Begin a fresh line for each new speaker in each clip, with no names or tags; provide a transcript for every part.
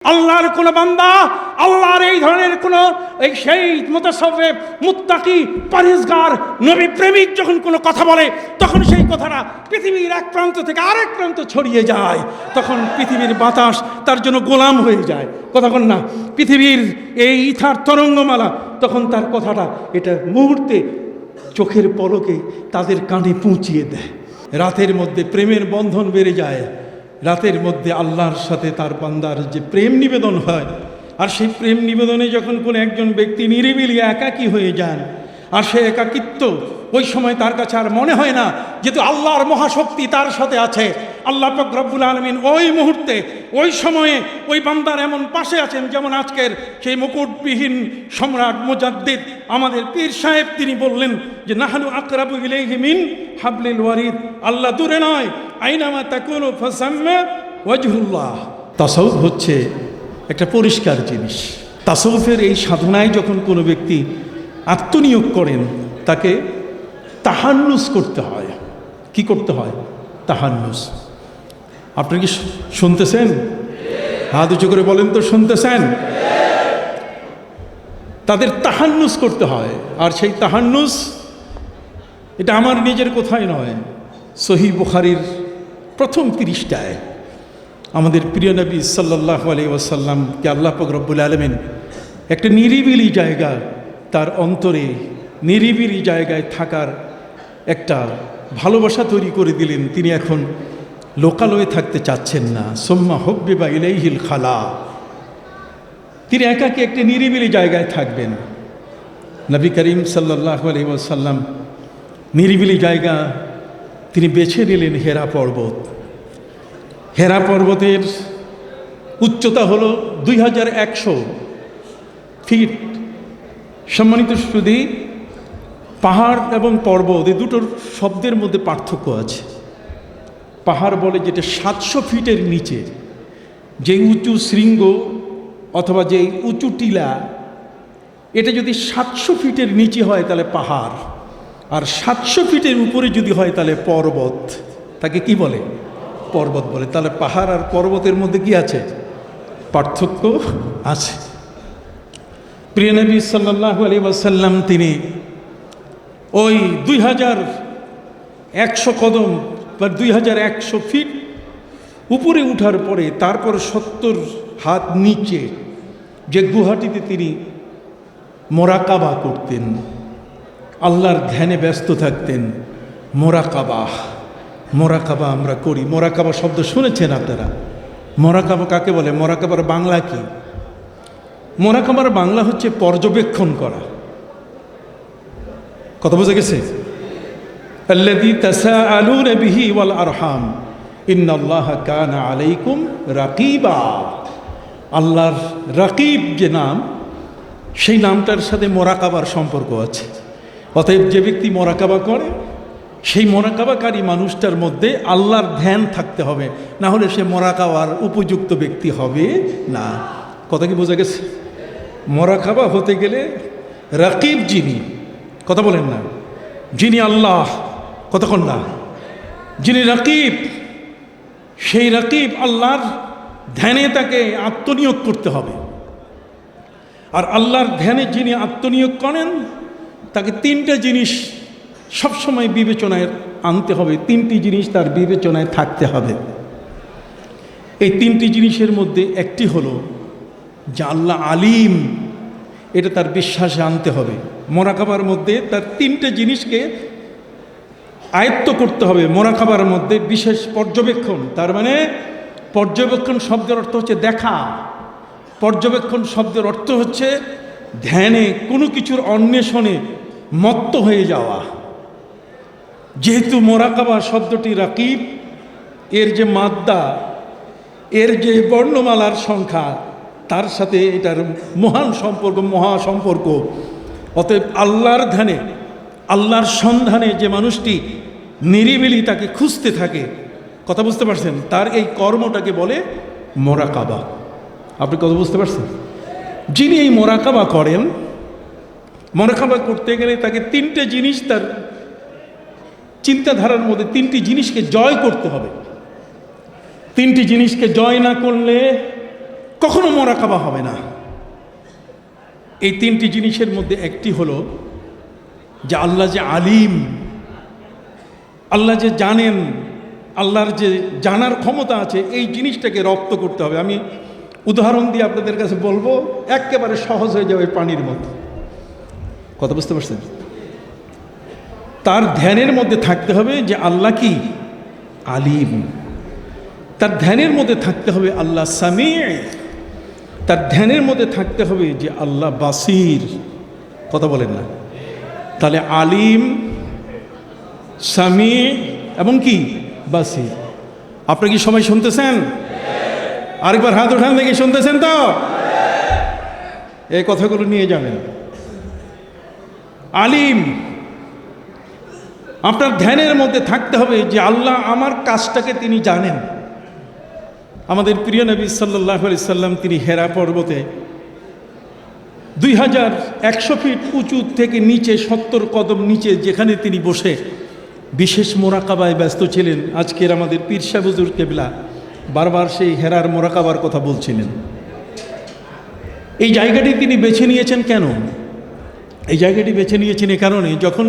আল্লাহর কোন বান্দা আল্লাহর এই ধরনের কোন এই সেই মুতাসাউফিফ মুত্তাকি পরহেজগার নবী প্রেমিক যখন কোনো কথা বলে তখন সেই কথাটা পৃথিবীর এক প্রান্ত থেকে আরেক প্রান্ত ছড়িয়ে যায়। তখন পৃথিবীর বাতাস তার জন্য গোলাম হয়ে যায়। কথা বল না, পৃথিবীর এই ইথার তরঙ্গমালা তখন তার কথাটা এটা মুহূর্তে চোখের পলকে তাদের কানে পৌঁছিয়ে দেয়। রাতের মধ্যে প্রেমের বন্ধন বেড়ে যায়। রাতের মধ্যে আল্লাহর সাথে তার বান্দার যে প্রেম নিবেদন হয়, আর সেই প্রেম নিবেদনে যখন কোনো একজন ব্যক্তি নিরিবিলি একাকী হয়ে যান, আর সে একাকিত্ব ওই সময় তার কাছে আর মনে হয় না যেহেতু আল্লাহর মহাশক্তি তার সাথে আছে। আল্লাহ পাক রব্বুল আলামিন ওই মুহূর্তে ওই সময়ে ওই বান্দার এমন পাশে আছেন, যেমন আজকের সেই মুকুটবিহীন সম্রাট মুজাদ্দিদ আমাদের পীর সাহেব তিনি বললেন যে নাহনু আকরাবু ইলাইহি মিন হাবলিল ওয়ারিদ, আল্লাহ দূরে নয়, আইনামা তাকুনু ফাসাম্মা ওয়াজহুল্লাহ। তাসাউফ হচ্ছে একটা পরিষ্কার জিনিস। তাসাউফের এই সাধনায় যখন কোনো ব্যক্তি আত্মনিয়োগ করেন তাকে তাহান্নুস করতে হয়। কি করতে হয়? তাহান্নুস। আপনারা কি শুনতেছেন? হাত উঁচু করে বলেন তো, শুনতেছেন? তাদের তাহান্নুস করতে হয়। আর সেই তাহান্নুস এটা আমার নিজের কথাই নয়, সহিহ বুখারীর প্রথম পৃষ্ঠায় আমাদের প্রিয় নবী সাল্লাল্লাহু আলাইহি ওয়াসাল্লামকে আল্লাহ পাক রব্বুল আলামিন একটা নিরিবিলি জায়গা, তার অন্তরে নিরিবিলি জায়গায় থাকার একটা ভালোবাসা তৈরি করে দিলেন। তিনি এখন লোকালয়ে থাকতে চাচ্ছেন না। সুম্মা হুব্বিবা ইলাইহিল খালা, তিনি একাকী একটি নিরিবিলি জায়গায় থাকবেন। নবী করিম সাল্লাল্লাহু আলাইহি ওয়াসাল্লাম নিরিবিলি জায়গা তিনি বেছে নিলেন হেরা পর্বত। হেরা পর্বতের উচ্চতা হলো 2100 ফিট। সম্মানিত সুধী, পাহাড় এবং পর্বত এই দুটোর শব্দের মধ্যে পার্থক্য আছে। পাহাড় বলে যেটা 700 ফিটের নিচে যে উঁচু শৃঙ্গ অথবা যে উঁচু টিলা, এটা যদি 700 ফিটের নিচে হয় তাহলে পাহাড়, আর 700 ফিটের উপরে যদি হয় তাহলে পর্বত। তাকে কি বলে? পর্বত বলে। তাহলে পাহাড় আর পর্বতের মধ্যে কি আছে? পার্থক্য আছে। প্রিয় নবী সাল্লাল্লাহু আলাইহি ওয়াসাল্লাম তিনি ওই 2100 কদম বা 2100 ফিট উপরে উঠার পরে তারপর 70 হাত নিচে যে গুহাটিতে তিনি মোরাকাবা করতেন, আল্লাহর ধ্যানে ব্যস্ত থাকতেন। মোরাকাবা, মোরাকাবা আমরা করি। মোরাকাবা শব্দ শুনেছেন আপনারা? মোরাকাবা কাকে বলে? মোরাকাবার বাংলা কি? মোরাকাবার বাংলা হচ্ছে পর্যবেক্ষণ করা। কথা বোঝা গেছে? আল্লাযী তাসাআলুনা বিহি ওয়াল আরহাম ইন্নাল্লাহা কানা আলাইকুম রাকিবা। আল্লাহর রাকিব যে নাম, সেই নামটার সাথে মোরাকাবার সম্পর্ক আছে। অতএব যে ব্যক্তি মোরাকাবা করে সেই মোরাকাবাকারী মানুষটার মধ্যে আল্লাহর ধ্যান থাকতে হবে, না হলে সে মোরাকাবার উপযুক্ত ব্যক্তি হবে না। কথা কি বোঝা গেছে? মোরাকাবা হতে গেলে রাকিব যিনি, কথা বলেন না, যিনি আল্লাহ, কতক্ষণ না, যিনি রাকিব, সেই রাকিব আল্লাহর ধ্যানে তাকে আত্মনিয়োগ করতে হবে। আর আল্লাহর ধ্যানে যিনি আত্মনিয়োগ করেন তাকে 3টে জিনিস সবসময় বিবেচনায় আনতে হবে। 3টি জিনিস তার বিবেচনায় থাকতে হবে। এই 3টি জিনিসের মধ্যে একটি হলো যে আল্লাহ আলিম, এটা তার বিশ্বাসে আনতে হবে। মোরাকাবার মধ্যে তার 3টে জিনিসকে আয়ত্ত করতে হবে। মোরাকাবার মধ্যে বিশেষ পর্যবেক্ষণ, তার মানে পর্যবেক্ষণ শব্দের অর্থ হচ্ছে দেখা। পর্যবেক্ষণ শব্দের অর্থ হচ্ছে ধ্যানে কোনো কিছুর অন্বেষণে মত্ত হয়ে যাওয়া। যেহেতু মোরাকাবা শব্দটি রাকিব, এর যে মাদ্দা, এর যে বর্ণমালার সংখ্যা, তার সাথে এটার মহান সম্পর্ক, মহা সম্পর্ক। অতএব আল্লাহর ধ্যানে, আল্লাহর সন্ধানে যে মানুষটি নিরিবিলি তাকে খুঁজতে থাকে, কথা বুঝতে পারছেন, তার এই কর্মটাকে বলে মোরাকাবা। আপনি কথা বুঝতে পারছেন? যিনি এই মোরাকাবা করেন, মোরাকাবা করতে গেলে তাকে 3টে জিনিস তার চিন্তাধারার মধ্যে 3টি জিনিসকে জয় করতে হবে। 3টি জিনিসকে জয় না করলে কখনো মোরাকাবা হবে না। এই তিনটি জিনিসের মধ্যে একটি হলো যে আল্লাহ যে আলিম, আল্লাহ যে জানেন, আল্লাহর যে জানার ক্ষমতা আছে, এই জিনিসটাকে রপ্ত করতে হবে। আমি উদাহরণ দিয়ে আপনাদের কাছে বলবো, একেবারে সহজ হয়ে যাবে পানির মতো। কথা বুঝতে পারছেন? তার ধ্যানের মধ্যে থাকতে হবে যে আল্লাহ কি আলিম, তার ধ্যানের মধ্যে থাকতে হবে আল্লাহ সামি, তার ধ্যানের মধ্যে থাকতে হবে যে আল্লাহ বাসির। কথা বলেন না? তাহলে আলিম, সামি এবং কি বাসির। আপনারা কি সবাই শুনতেছেন? আরেকবার হাত উঠান দেখি, শুনতেছেন তো? এই কথাগুলো নিয়ে যাবেন। আলিম, আপনার ধ্যানের মধ্যে থাকতে হবে যে আল্লাহ আমার কাজটাকে তিনি জানেন। আমাদের প্রিয় নবী সাল্লাল্লাহু আলাইহি সাল্লাম তিনি হেরা পর্বতে 2100 ফিট উঁচু থেকে নিচে 70 কদম নিচে যেখানে তিনি বসে বিশেষ মোরাকাবায় ব্যস্ত ছিলেন। আজকের আমাদের পীর সাহেব হুজুর কেবলা বারবার সেই হেরার মোরাকাবার কথা বলছিলেন। এই জায়গাটি তিনি বেছে নিয়েছেন কেন? এই জায়গাটি বেছে নিয়েছেন এ কারণে, যখন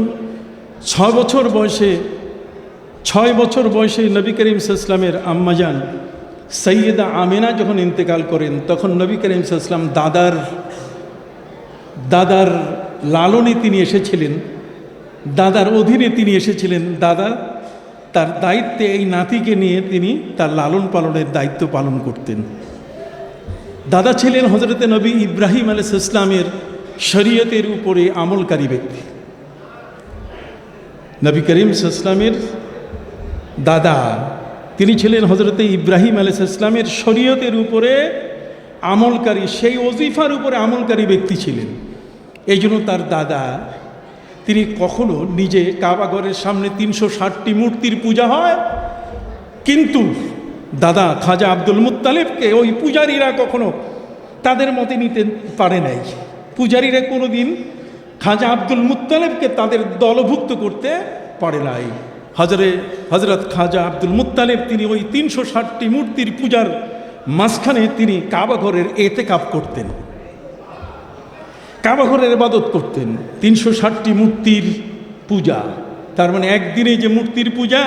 6 বছর বয়সে নবী করিম সাল্লাল্লাহু আলাইহি ওয়াসাল্লামের আম্মাজান সৈয়দা আমেনা যখন ইন্তেকাল করেন, তখন নবী করিম সাল্লাল্লাহু আলাইহি ওয়াসাল্লাম দাদার লালনে তিনি এসেছিলেন, দাদার অধীনে তিনি এসেছিলেন। দাদা তার দায়িত্বে এই নাতিকে নিয়ে তিনি তার লালন পালনের দায়িত্ব পালন করতেন। দাদা ছিলেন হযরতে নবী ইব্রাহিম আলাইহিস সালামের শরীয়তের উপরে আমলকারী ব্যক্তি। নবী করিম সাল্লাল্লাহু আলাইহি ওয়াসাল্লামের দাদা তিনি ছিলেন হযরতে ইব্রাহিম আলাইহিস সালামের শরীয়তের উপরে আমলকারী, সেই ওজিফার উপরে আমলকারী ব্যক্তি ছিলেন। এই জন্য তার দাদা তিনি কখনো নিজে কাবা ঘরের সামনে 360টি মূর্তির পূজা হয়, কিন্তু দাদা খাজা আব্দুল মুত্তালিবকে ওই পূজারীরা কখনো তাদের মতে নিতে পারে নাই। পূজারীরা কোনোদিন খাজা আব্দুল মুত্তালিবকে তাদের দলভুক্ত করতে পারে নাই। হযরত খাজা আব্দুল মুত্তালিব তিনি ওই 360টি মূর্তির পূজার মাঝখানে তিনি কাবা ঘরের এতেকাফ করতেন, কাবা ঘরের ইবাদত করতেন। 360টি মূর্তির পূজা, তার মানে একদিনে যে মূর্তির পূজা,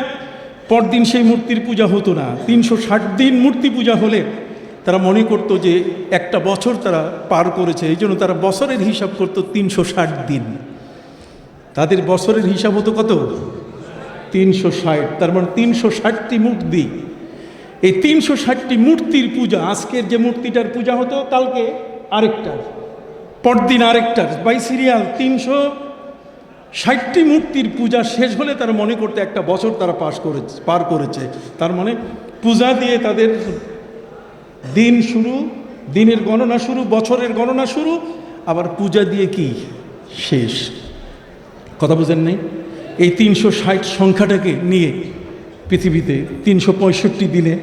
পরদিন সেই মূর্তির পূজা হতো না। 360 দিন মূর্তি পূজা হলে তারা মনে করতো যে একটা বছর তারা পার করেছে, এই জন্য তারা বছরের হিসাব করতো 360 দিন। তাদের বছরের হিসাব হতো কত? 360। তার মানে 360টি মূর্তি। এই 360টি মূর্তির পূজা, আজকের যে মূর্তিটার পূজা হতো কালকে আরেকটার, পরদিন আরেকটার, বাই সিরিয়াল 360টি মূর্তির পূজা শেষ হলে তারা মনে করতে একটা বছর তারা পার করেছে। তার মানে পূজা দিয়ে তাদের দিন শুরু, দিনের গণনা শুরু, বছরের গণনা শুরু, আবার পূজা দিয়ে কি শেষ। কথা বুঝেন নাই? এই 360 সংখ্যাটাকে নিয়ে পৃথিবীতে 365 দিনে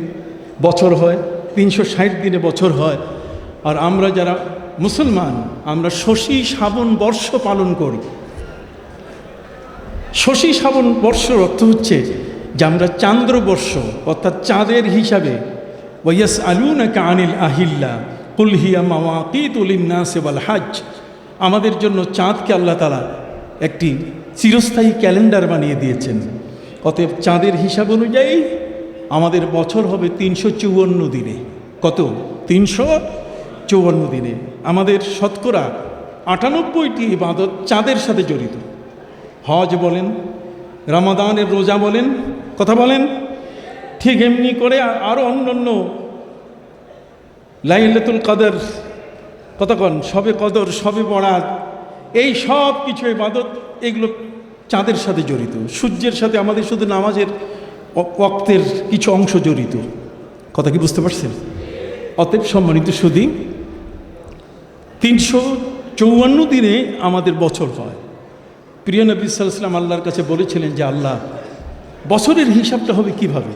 বছর হয়, 360 দিনে বছর হয়। আর আমরা যারা মুসলমান, আমরা শশী শ্রাবণ বর্ষ পালন করি। শশী শ্রাবণ বর্ষর অর্থ হচ্ছে যে আমরা চান্দ্রবর্ষ অর্থাৎ চাঁদের হিসাবে, ওয়ায়াসআলুনাকা আনিল আহিল্লা কুল হিয়া মাওয়াকিতু লিন-নাসি ওয়াল হজ, আমাদের জন্য চাঁদকে আল্লাহ তাআলা একটি চিরস্থায়ী ক্যালেন্ডার বানিয়ে দিয়েছেন। অতএব চাঁদের হিসাব অনুযায়ী আমাদের বছর হবে 354 দিনে। কত? 354 দিনে। আমাদের শতকরা 98টি ইবাদত চাঁদের সাথে জড়িত। হজ বলেন, রমাদানের রোজা বলেন, কথা বলেন, ঠিক এমনি করে আরও অন্যান্য লাইলাতুল কদর, কতক্ষণ শবে কদর, শবে বরাত, এই সব কিছু ইবাদত এগুলো চাঁদের সাথে জড়িত। সূর্যের সাথে আমাদের শুধু নামাজের ওয়াক্তের কিছু অংশ জড়িত। কথা কি বুঝতে পারছেন? অতএব সম্মানিত সুধী, 354 দিনে আমাদের বছর হয়। প্রিয় নবী সাল্লাল্লাহু আলাইহি ওয়াসাল্লাম আল্লাহর কাছে বলেছিলেন যে আল্লাহ, বছরের হিসাবটা হবে কিভাবে?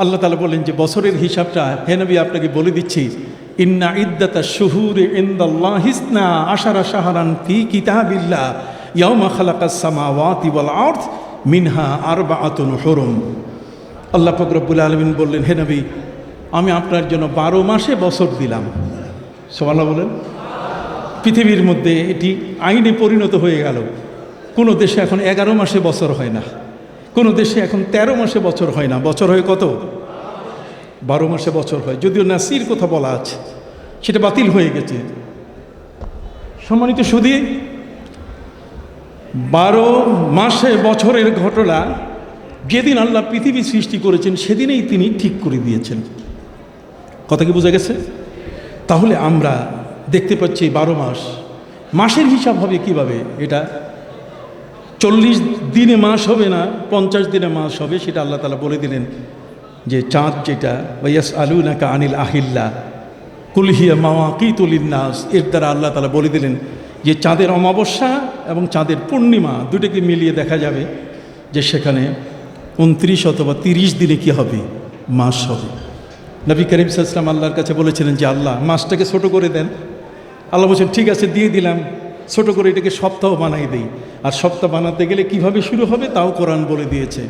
আল্লাহ তাআলা বলেন যে বছরের হিসাবটা হে নবী আপনাকে বলে দিচ্ছি, ইন্না ইদ্দাতাশ শুহুরি ইনদাল্লাহি 12 শাহরান ফি কিতাবিল্লাহ ইয়াওমা খালাকাস সামাওয়াতি ওয়াল আরদ মিনহা আরবাআতুন হুরুম। আল্লাহ পাক রব্বুল আলামিন বললেন, হে নবী আমি আপনার জন্য 12 মাসে বছর দিলাম। সুবহানাল্লাহ বলেন। পৃথিবীর মধ্যে এটি আইনে পরিণত হয়ে গেল। কোনো দেশে এখন 11 মাসে বছর হয় না, কোনো দেশে এখন 13 মাসে বছর হয় না, বছর হয় কত? 12 মাসে বছর হয়। যদিও নাসির কথা বলা আছে, সেটা বাতিল হয়ে গেছে। সম্মানিত সুধী, 12 মাসে বছরের ঘটনা যেদিন আল্লাহ পৃথিবী সৃষ্টি করেছেন সেদিনেই তিনি ঠিক করে দিয়েছেন। কথা কি বোঝা গেছে? তাহলে আমরা দেখতে পাচ্ছি 12 মাস, মাসের হিসাব হবে কিভাবে? এটা 40 দিনে মাস হবে না, 50 দিনে মাস হবে, সেটা আল্লাহ তাআলা বলে দিলেন। যে চাঁদ যেটা ওয়ায়াসআলুনাকা আনিল আহিল্লা কুল হিয়া মাওয়াকিতু লিন্নাস, এর দ্বারা আল্লাহ তাআলা বলে দিলেন যে চাঁদের অমাবস্যা এবং চাঁদের পূর্ণিমা দুটোকে মিলিয়ে দেখা যাবে যে সেখানে 29 অথবা 30 দিনে কি হবে? মাস হবে। নবী করিম সাল্লাল্লাহু আলাইহি ওয়াসাল্লাম আল্লাহর কাছে বলেছিলেন যে আল্লাহ মাসটাকে ছোট করে দেন। আল্লাহ বলছেন ঠিক আছে দিয়ে দিলাম, ছোট করে এটাকে সপ্তাহ বানাই দেই। আর সপ্তাহ বানাতে গেলে কিভাবে শুরু হবে তাও কোরআন বলে দিয়েছে।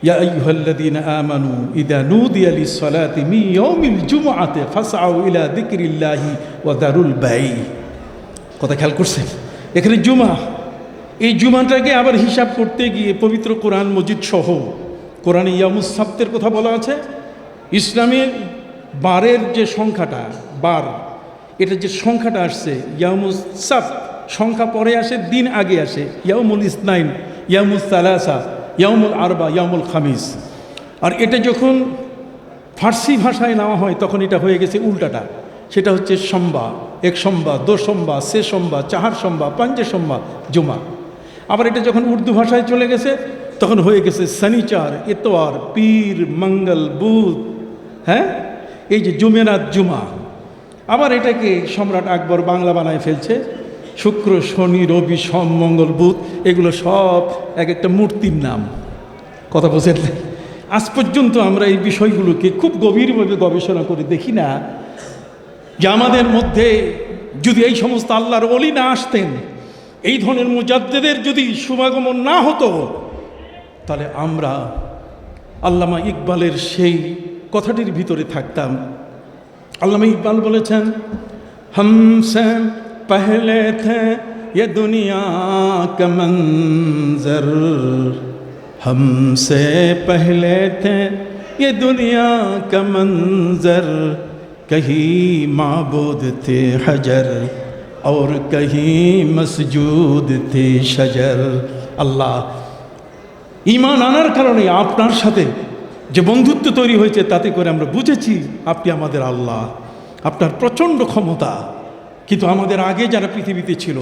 ইয়া আইয়ুহাল্লাযীনা আমানু ইযা নুদিয়া লিস-সালাতি মিন ইয়াউমিল জুমআতি ফাসআউ ইলা যিকরিল্লাহি ওয়া দারুল বাই। কথা খেয়াল করছেন? এখানে জুমা, এই জুমাটাকে আবার হিসাব করতে গিয়ে পবিত্র কোরআন মজিদ সহ কোরআনে ইয়ামুস সাবতের কথা বলা আছে। ইসলামের বারের যে সংখ্যাটা, বার, এটা যে সংখ্যাটা আসছে ইয়ামুস সাব, সংখ্যা পরে আসে, দিন আগে আসে। ইয়ামুল ইসনাইন, ইয়ামুস সালাসা, ইয়ামুল আরবা, ইয়ামুল খামিস। আর এটা যখন ফার্সি ভাষায় নেওয়া হয় তখন এটা হয়ে গেছে উল্টাটা, সেটা হচ্ছে সোমবার, এক সোমবার, দো সোমবার, সে সোমবার, চাহার সোমবার, পাঞ্জে সোমবার, জুমা। আবার এটা যখন উর্দু ভাষায় চলে গেছে তখন হয়ে গেছে শনিচার, এতওয়ার, পীর, মঙ্গল, বুধ, হ্যাঁ, এই যে জুমেরাত, জুমা। আবার এটাকে সম্রাট আকবর বাংলা বানায় ফেলছে, শুক্র, শনি, রবি, সোম, মঙ্গল, বুধ, এগুলো সব এক একটা মূর্তির নাম। কথা বলছেন? আজ পর্যন্ত আমরা এই বিষয়গুলোকে খুব গভীরভাবে গবেষণা করে দেখি না যে আমাদের মধ্যে যদি এই সমস্ত আল্লাহর ওলি না আসতেন, এই ধরনের মুজাদ্দিদের যদি সমাগমন না হতো, তাহলে আমরা আল্লামা ইকবালের সেই কথাটির ভিতরে থাকতাম। আল্লামা ইকবাল বলেছেন, হামসে পহলে থে ये दुनिया का मंजर, हमसे पहले थे ये दुनिया का मंजर, कहीं माबूद थे हजर और कहीं मसजूद थे शजर। আল্লাহ, ঈমান আনার কারণে আপনার সাথে যে বন্ধুত্ব তৈরি হয়েছে তাতে করে আমরা বুঝেছি আপনি আমাদের আল্লাহ, আপনার প্রচণ্ড ক্ষমতা। কিন্তু আমাদের আগে যারা পৃথিবীতে ছিল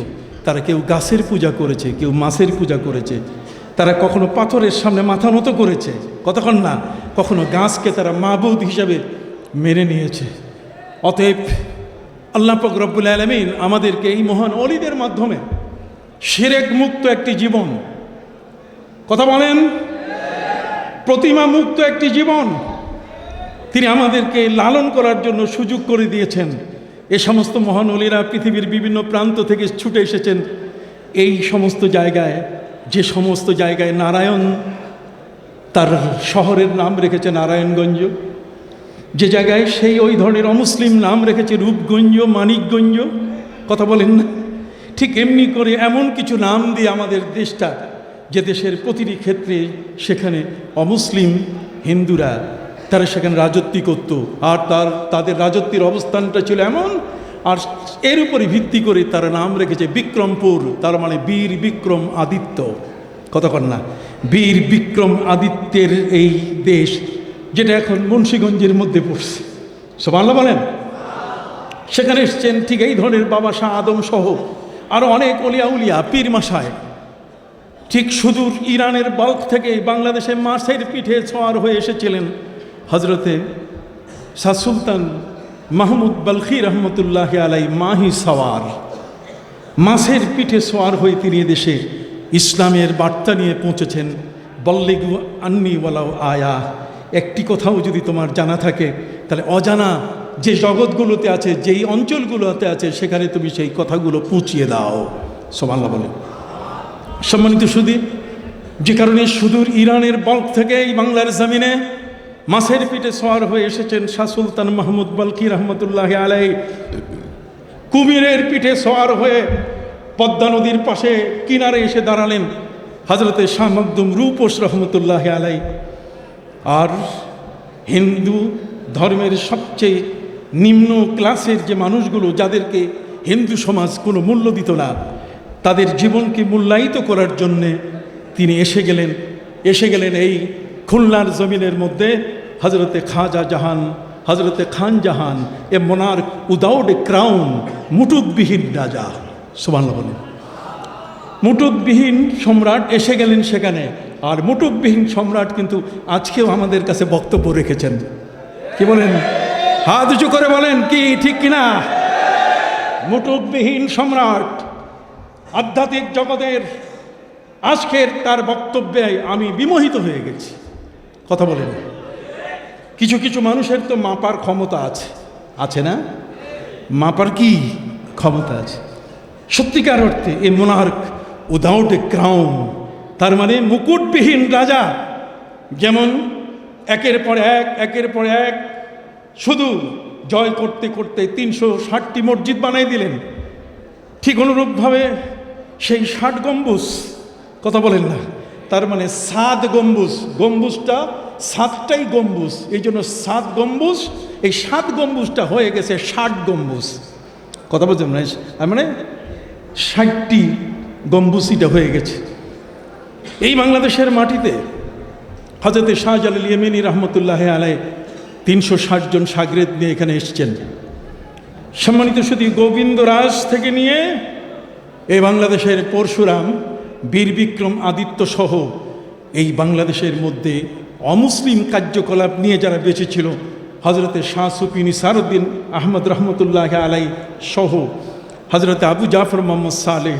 তারা কেউ গাছের পূজা করেছে, কেউ মাছের পূজা করেছে, তারা কখনো পাথরের সামনে মাথা নত করেছে, কতক্ষণ না, কখনো গাছকে তারা মাবুদ হিসাবে মেনে নিয়েছে। অতএব আল্লাহ পাক রব্বুল আলামিন আমাদেরকে এই মহান ওলিদের মাধ্যমে শিরক মুক্ত একটি জীবন, কথা বলেন, প্রতিমা মুক্ত একটি জীবন তিনি আমাদেরকে লালন করার জন্য সুযোগ করে দিয়েছেন। এ সমস্ত মহান ওলিরা পৃথিবীর বিভিন্ন প্রান্ত থেকে ছুটে এসেছেন এই সমস্ত জায়গায়, যে সমস্ত জায়গায় নারায়ণ তার শহরের নাম রেখেছে নারায়ণগঞ্জ, যে জায়গায় সেই ওই ধরনের অমুসলিম নাম রেখেছে রূপগঞ্জ, মানিকগঞ্জ, কথা বলেন না? ঠিক এমনি করে এমন কিছু নাম দিয়ে আমাদের দেশটা, যে দেশের প্রতিটি ক্ষেত্রে সেখানে অমুসলিম হিন্দুরা তারা সেখানে রাজত্ব করত, আর তাদের রাজত্বের অবস্থানটা ছিল এমন, আর এর উপরে ভিত্তি করে তারা নাম রেখেছে বিক্রমপুর, তার মানে বীর বিক্রম আদিত্য, কতক্ষণ না, বীর বিক্রম আদিত্যের এই দেশ, যেটা এখন মুন্সিগঞ্জের মধ্যে পড়ছে। সুবহানাল্লাহ বলেন। সেখানে এসছেন ঠিক এই ধরনের বাবা শাহ আদম সহ আরও অনেক অলিয়া উলিয়া, পীর মাসায়। ঠিক সুদূর ইরানের বাল্ক থেকে বাংলাদেশে মাছের পিঠে ছোঁয়ার হয়ে এসেছিলেন হজরতে শাহ সুলতান মাহমুদ বালখি রহমতুল্লাহ আলাই মাহি সওয়ার। মাছের পিঠে সোয়ার হয়ে তিনি দেশে ইসলামের বার্তা নিয়ে পৌঁছেছেন। বল্লিগু আন্নি ওয়ালাউ আয়া, একটি কথাও যদি তোমার জানা থাকে তাহলে অজানা যে জগৎগুলোতে আছে, যেই অঞ্চলগুলোতে আছে, সেখানে তুমি সেই কথাগুলো পৌঁছিয়ে দাও। সুবহানাল্লাহ বলে। সম্মানিত সুধী, যে কারণে সুদূর ইরানের বল্ক থেকে এই বাংলার জমিনে মাছের পিঠে সওয়ার হয়ে এসেছেন শাহ সুলতান মাহমুদ বাল্কি রহমতুল্লাহ আলাই, কুমিরের পিঠে সওয়ার হয়ে পদ্মা নদীর পাশে কিনারে এসে দাঁড়ালেন হজরতে শাহ মখদুম রূপোশ রহমতুল্লাহ আলাই। আর হিন্দু ধর্মের সবচেয়ে নিম্ন ক্লাসের যে মানুষগুলো, যাদেরকে হিন্দু সমাজ কোনো মূল্য দিত না, তাদের জীবনকে মূল্যায়িত করার জন্যে তিনি এসে গেলেন এই খুলনার জমিনের মধ্যে। হজরতে খাজা জাহান, হজরতে খান জাহান, এ মোনার্ক উইদাউট এ ক্রাউন, মুটুকবিহীন রাজা। সুবহানাল্লাহ বলেন। মুটুকবিহীন সম্রাট এসে গেলেন সেখানে। আর মুটুকবিহীন সম্রাট কিন্তু আজকেও আমাদের কাছে বক্তব্য রেখেছেন। কি বলেন? হাত উঁচু করে বলেন, কি ঠিক কিনা? মুটুকবিহীন সম্রাট আধ্যাত্মিক জগতের আজকের তার বক্তব্যে আমি বিমোহিত হয়ে গেছি। কথা বলেন। কিছু কিছু মানুষের তো মাপার ক্ষমতা আছে না? মাপার কি ক্ষমতা আছে? সত্যিকার অর্থে এ মোনার্ক উইদাউট এ ক্রাউন, তার মানে মুকুটবিহীন রাজা, যেমন একের পর এক শুধু জয় করতে করতে 360টি মসজিদ বানাই দিলেন। ঠিক অনুরূপভাবে সেই 60 গম্বুজ, কথা বলেন না, তার মানে 7 গম্বুজ, গম্বুজটা 7টাই গম্বুজ, এই জন্য 7 গম্বুজ, এই 7 গম্বুজটা হয়ে গেছে 60 গম্বুজ। কথা বলছেন না? তার মানে 60টি গম্বুজ এটা হয়ে গেছে। এই বাংলাদেশের মাটিতে হযরতে শাহজালাল ইয়েমেনি রহমতুল্লাহ আলাই 360 জন শাগরেদ নিয়ে এখানে এসেছেন। সম্মানিত শুধু গোবিন্দরাজ থেকে নিয়ে এই বাংলাদেশের পরশুরাম, বীর বিক্রম আদিত্য সহ এই বাংলাদেশের মধ্যে অমুসলিম কার্যকলাপ নিয়ে যারা বেঁচে ছিল, হজরতে শাহ সুফি নিসারউদ্দিন আহমদ রহমতুল্লাহ আলাই সহ হজরতে আবু জাফর মোহাম্মদ সালেহ,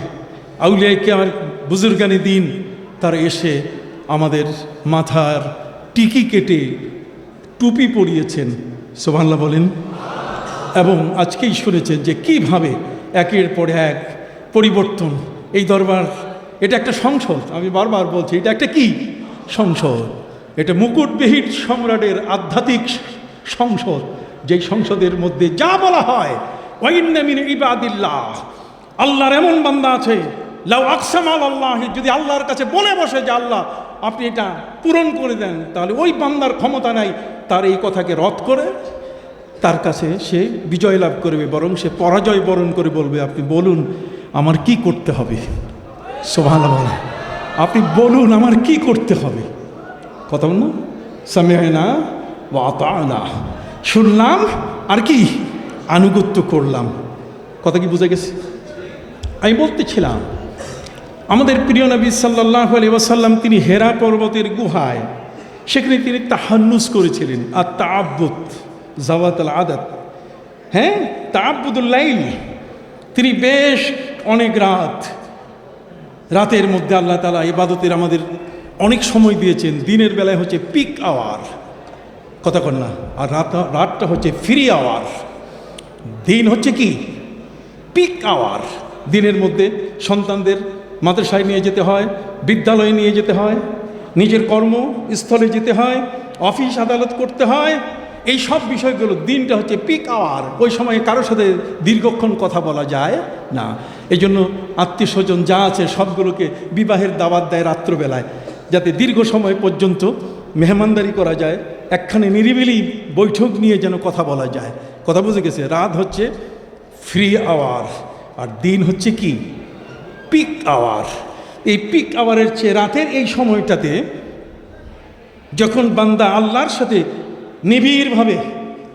আউলিয়া কেরাম, বুজুর্গানে দিন, তারা এসে আমাদের মাথার টিকি কেটে টুপি পরিয়েছেন। সুবহানাল্লাহ বলেন। এবং আজকেই শুনেছেন যে কিভাবে একের পর এক পরিবর্তন। এই দরবার এটা একটা সংসদ, আমি বারবার বলছি, এটা একটা কি সংসদ? এটা মুকুটবিহীন সম্রাটের আধ্যাত্মিক সংসদ, যেই সংসদের মধ্যে যা বলা হয়, ওয়াইন্না মিন ইবাদিল্লাহ, আল্লাহর এমন বান্দা আছে, লাউ আকসামা আলাল্লাহি, যদি আল্লাহর কাছে বলে বসে যে আল্লাহ আপনি এটা পূরণ করে দেন, তাহলে ওই বান্দার ক্ষমতা নাই তার এই কথাকে রদ করে তার কাছে সে বিজয় লাভ করবে, বরং সে পরাজয় বরণ করে বলবে, আপনি বলুন আমার কি করতে হবে। সুবহানাল্লাহ। আপনি বলুন আমার কি করতে হবে। কথা বল না, সামি'না ওয়া আতা'না, শুনলাম আর কি আনুগত্য করলাম। কথা কি বুঝে গেছে? আমি বলতেছিলাম আমাদের প্রিয় নবী সাল্লাল্লাহু আলাইহি ওয়াসাল্লাম তিনি হেরা পর্বতের গুহায়, সেখানে তিনি তাহান্নুস করেছিলেন। আর তাআব্বুদ জাওয়াতুল আদাত, হ্যাঁ, তাআব্বুদুল লাইল, তিনি বেশ অনেক রাতের মধ্যে আল্লাহ তাআলা ইবাদতের আমাদের অনেক সময় দিয়েছেন। দিনের বেলায় হচ্ছে পিক আওয়ার, কথা কন না, আর রাতটা হচ্ছে ফ্রি আওয়ার। দিন হচ্ছে কি পিক আওয়ার। দিনের মধ্যে সন্তানদের মাদ্রাসায় নিয়ে যেতে হয়, বিদ্যালয়ে নিয়ে যেতে হয়, নিজের কর্মস্থলে যেতে হয়, অফিস আদালত করতে হয়, এই সব বিষয়গুলো। দিনটা হচ্ছে পিক আওয়ার, ওই সময়ে কারোর সাথে দীর্ঘক্ষণ কথা বলা যায় না। এই জন্য আত্মীয় স্বজন যা আছে সবগুলোকে বিবাহের দাওয়াত দেয় রাত্রবেলায়, যাতে দীর্ঘ সময় পর্যন্ত মেহমানদারি করা যায়, একখানে নিরিবিলি বৈঠক নিয়ে যেন কথা বলা যায়। কথা বুঝে গেছে? রাত হচ্ছে ফ্রি আওয়ার আর দিন হচ্ছে কি পিক আওয়ার। এই পিক আওয়ারের চেয়ে রাতের এই সময়টাতে যখন বান্দা আল্লাহর সাথে নিবিড়ভাবে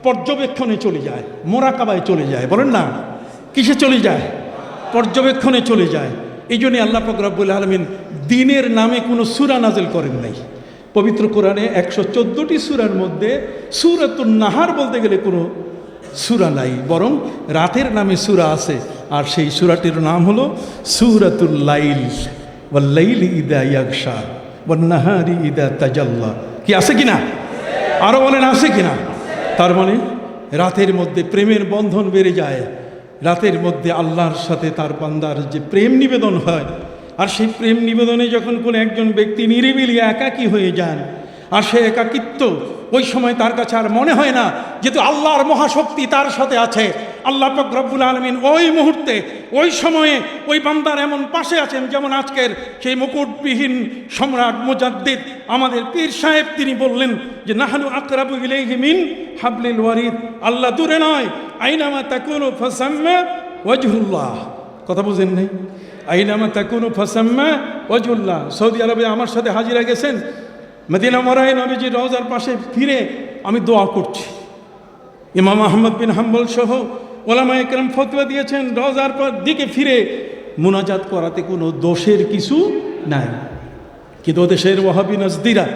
পর্যবেক্ষণে চলে যায়, মোরাকাবায় চলে যায়, বলেন না কিসে চলে যায়? পর্যবেক্ষণে চলে যায়। এই জন্যই আল্লাহ পাক রব্বুল আলামিন দিনের নামে কোনো সূরা নাযিল করেন নাই। পবিত্র কোরআনে 114টি সূরার মধ্যে সূরাতুন নাহার বলতে গেলে কোনো সূরা নাই, বরং রাতের নামে সূরা আছে। আর সেই সূরাটির নাম হলো সূরাতুল লাইল, ওয়াল লাইলি ইযা ইয়াগশা ওয়ান নাহারি ইযা তাজাল্লা। কি আছে কিনা? আরো বলেন আছে কিনা? তার মানে রাতের মধ্যে প্রেমের বন্ধন বেড়ে যায়, রাতের মধ্যে আল্লাহর সাথে তার বান্দার যে প্রেম নিবেদন হয়, আর সেই প্রেম নিবেদনে যখন কোনো একজন ব্যক্তি নিরিবিলি একাকী হয়ে যান, আর সে একাকিত্ব ওই সময় তার কাছে আর মনে হয় না যেহেতু আল্লাহর মহাশক্তি তার সাথে আছে। আল্লাহ পাক রব্বুল আলামিন ওই মুহূর্তে ওই সময়ে ওই বান্দার এমন পাশে আছেন, যেমন আজকের সেই মুকুটবিহীন সম্রাট মুজাদ্দিদ আমাদের পীর সাহেব তিনি বললেন যে নাহনু আকরাবু ইলাইহি মিন হাবলিল ওয়ারিদ, আল্লাহ দূরে নয়, আইনামা তাকুনু ফাসাম্মা ওয়াজহুল্লাহ। কথা বুঝেন নাই? আইনামা তাকুনু ফাসাম্মা ওয়াজহুল্লাহ। সৌদি আরবে আমার সাথে হাজিরা গেছেন, মদিনা মরায় নবীজির রওজার পাশে ফিরে আমি দোয়া করছি। ইমাম আহমদ বিন হাম্বল সহ ওলামায়ে কেরাম ফতোয়া দিয়েছেন রওজার পর দিকে ফিরে মুনাজাত করাতে কোনো দোষের কিছু নাই, কিন্তু দেশের ওয়াহাবি নাজদিরা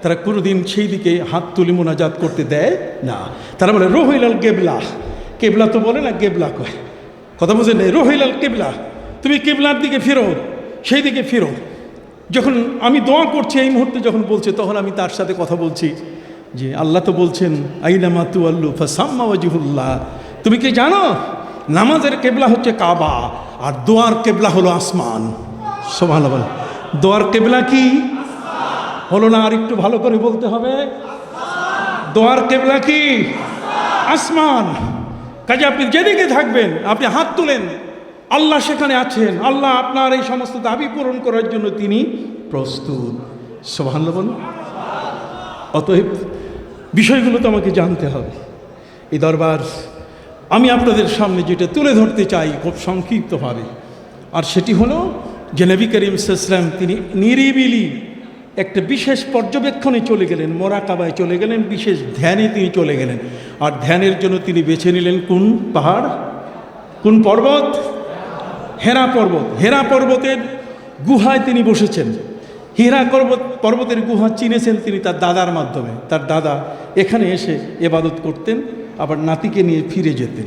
তারা কোনোদিন সেই দিকে হাত তুলে মুনাজাত করতে দেয় না। তারা বলে রোহিলাল কেবলা, কেবলা তো বলে না, কেবলা কয়। কথা বুঝেন নাই? রোহিলাল কেবলা, তুমি কেবলার দিকে ফিরো, সেই দিকে ফিরো। যখন আমি দোয়া করছি এই মুহূর্তে যখন বলছে, তখন আমি তার সাথে কথা বলছি যে আল্লাহ তো বলছেন আইনামা তুওয়াল্লু ফাসাম্মা ওয়াজহুল্লাহ। তুমি কি জানো নামাজের কেবলা হচ্ছে কাবা আর দোয়ার কেবলা হলো আসমান। সুবহানাল্লাহ। দোয়ার কেবলা কি হলো না? আর একটু ভালো করে বলতে হবে, দোয়ার কেবলা কি? আসমান। কাজে আপনি যেদিকে থাকবেন আপনি হাত তুলেন, আল্লাহ সেখানে আছেন। আল্লাহ আপনার এই সমস্ত দাবি পূরণ করার জন্য তিনি প্রস্তুত। সুবহানাল্লাহ বলুন। অতএব বিষয়গুলো তো আমাকে জানতে হবে। এই দরবার আমি আপনাদের সামনে যেটা তুলে ধরতে চাই খুব সংক্ষিপ্তভাবে, আর সেটি হলো যে নবী করিম সাল্লাল্লাহু আলাইহি ওয়াসাল্লাম তিনি নিরিবিলি একটা বিশেষ পর্যবেক্ষণে চলে গেলেন, মোরাকাবায় চলে গেলেন, বিশেষ ধ্যানে তিনি চলে গেলেন। আর ধ্যানের জন্য তিনি বেছে নিলেন কোন পাহাড়, কোন পর্বত? হেরা পর্বত। হেরা পর্বতের গুহায় তিনি বসেছেন। হীরা পর্বতের গুহা চিনেছেন তিনি তার দাদার মাধ্যমে। তার দাদা এখানে এসে ইবাদত করতেন, আবার নাতিকে নিয়ে ফিরে যেতেন।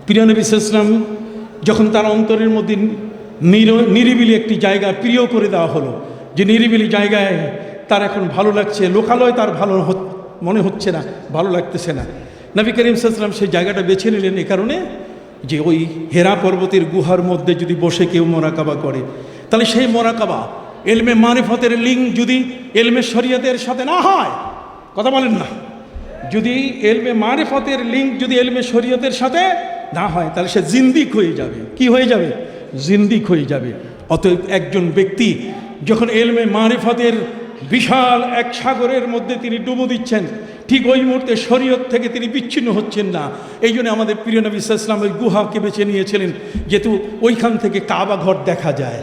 প্রিয় নবী সাল্লাল্লাহু আলাইহি ওয়াসাল্লাম যখন তার অন্তরের মধ্যে নিরিবিলি একটি জায়গা প্রিয় করে দেওয়া হলো, যে নিরিবিলি জায়গায় তার এখন ভালো লাগছে, লোকালয় তার ভালো মনে হচ্ছে না, ভালো লাগতেছে না, নবী করিম সাল্লাল্লাহু আলাইহি ওয়াসাল্লাম সেই জায়গাটা বেছে নিলেন এ কারণে যে ওই হেরা পর্বতের গুহার মধ্যে যদি বসে কেউ মোরাকাবা করে, তাহলে সেই মোরাকাবা এলমে মারিফতের লিঙ্ক যদি এলমে শরীয়তের সাথে না হয়, কথা বলেন না, যদি এলমে মারিফতের লিঙ্ক যদি এলমে শরীয়তের সাথে না হয়, তাহলে সে জিন্দিক হয়ে যাবে। কি হয়ে যাবে? জিন্দিক হয়ে যাবে। অতএব একজন ব্যক্তি যখন এলমে মারিফতের বিশাল এক সাগরের মধ্যে তিনি ডুবো দিচ্ছেন, ঠিক ওই মুহূর্তে শরীয়ত থেকে তিনি বিচ্ছিন্ন হচ্ছেন না। এই জন্য আমাদের প্রিয় নবী সাল্লাল্লাহু আলাইহি ওয়াসাল্লাম ওই গুহাকে বেছে নিয়েছিলেন, যেহেতু ওইখান থেকে কাবা ঘর দেখা যায়।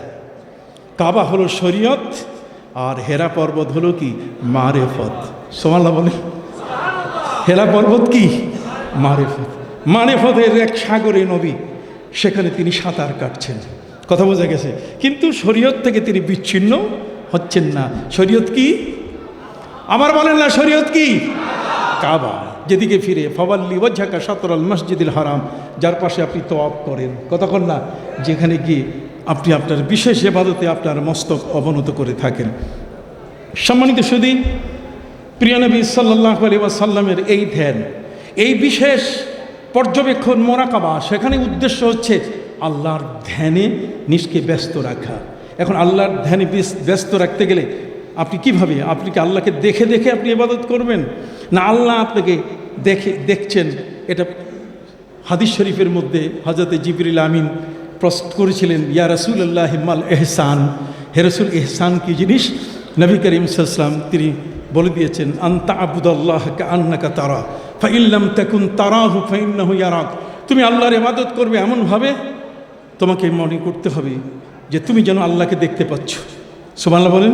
কাবা হলো শরীয়ত আর হেরা পর্বত হলো কি? মারিফত। সুবহানাল্লাহ বলে। হেরা পর্বত কি? মারিফত। মারিফতের এক সাগরে নবী, সেখানে তিনি সাঁতার কাটছেন। কথা বোঝা গেছে? কিন্তু শরীয়ত থেকে তিনি বিচ্ছিন্ন হচ্ছেন না। শরীয়ত কি? আমার বলেন না, শরীয়ত কি? কাবা। যেদিকে ফিরে ফাওয়াল্লি ওয়াজহাকা শাতরাল মসজিদিল হারাম, যার পাশে আপনি তওয়াফ করেন, কতক্ষণ না, যেখানে গিয়ে আপনি আপনার বিশেষ ইবাদতে আপনার মস্তক অবনত করে থাকেন। সম্মানিত সুধী, প্রিয় নবী সাল্লাল্লাহু আলাইহি ওয়াসাল্লামের এই ধ্যান, এই বিশেষ পর্যবেক্ষণ মোরাকাবা, সেখানে উদ্দেশ্য হচ্ছে আল্লাহর ধ্যানে নিজকে ব্যস্ত রাখা। এখন আল্লাহর ধ্যানে ব্যস্ত রাখতে গেলে আপনি কিভাবে? আপনি কি আল্লাহকে দেখে দেখে আপনি ইবাদত করবেন, না আল্লাহ আপনাকে দেখছেন? এটা হাদিস শরীফের মধ্যে হযরত জিবরিল আমিন প্রশ্ন করেছিলেন, ইয়া রাসূলুল্লাহ মাল ইহসান, হে রাসূল ইহসান কি জিনিস? নবী করিম সাল্লাল্লাহু আলাইহি ওয়াসাল্লাম তিনি বলে দিয়েছেন, আনতা আবুদাল্লাহ কাআন্নাকা তারা ফাইন লাম তাকুন তারাহু ফাইন্নাহু ইয়ারাক। তুমি আল্লাহর ইবাদত করবে এমনভাবে তোমাকে মনে করতে হবে যে তুমি যেন আল্লাহকে দেখতে পাচ্ছ। সুবহানাল্লাহ বলেন।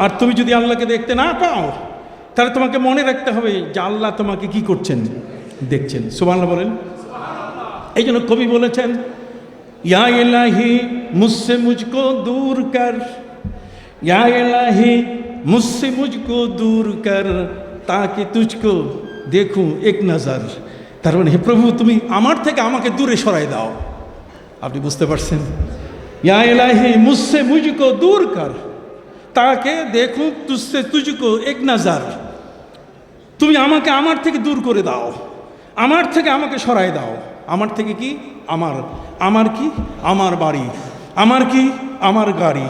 আর তুমি যদি আল্লাহকে দেখতে না পাও, তাহলে তোমাকে মনে রাখতে হবে যে আল্লাহ তোমাকে কি করছেন? দেখছেন। সুবহানাল্লাহ বলেন। এই জন্য কবি বলেছেন, ইয়া ইলাহি মুঝসে মুঝকো দূর কর, ইয়া ইলাহি মুঝসে মুঝকো দূর কর তাকি তুঝকো দেখুন এক নজর। তার মানে, হে প্রভু তুমি আমার থেকে আমাকে দূরে সরাই দাও। আপনি বুঝতে পারছেন? ইয়া ইলাহি মুঝসে মুঝকো দূর কর তাকে দেখুন তুঝসে তুঝকো এক নজর। তুমি আমাকে আমার থেকে দূর করে দাও, আমার থেকে আমাকে সরাই দাও। আমার থেকে কি? আমার কি? আমার বাড়ি, আমার কি? আমার গাড়ি,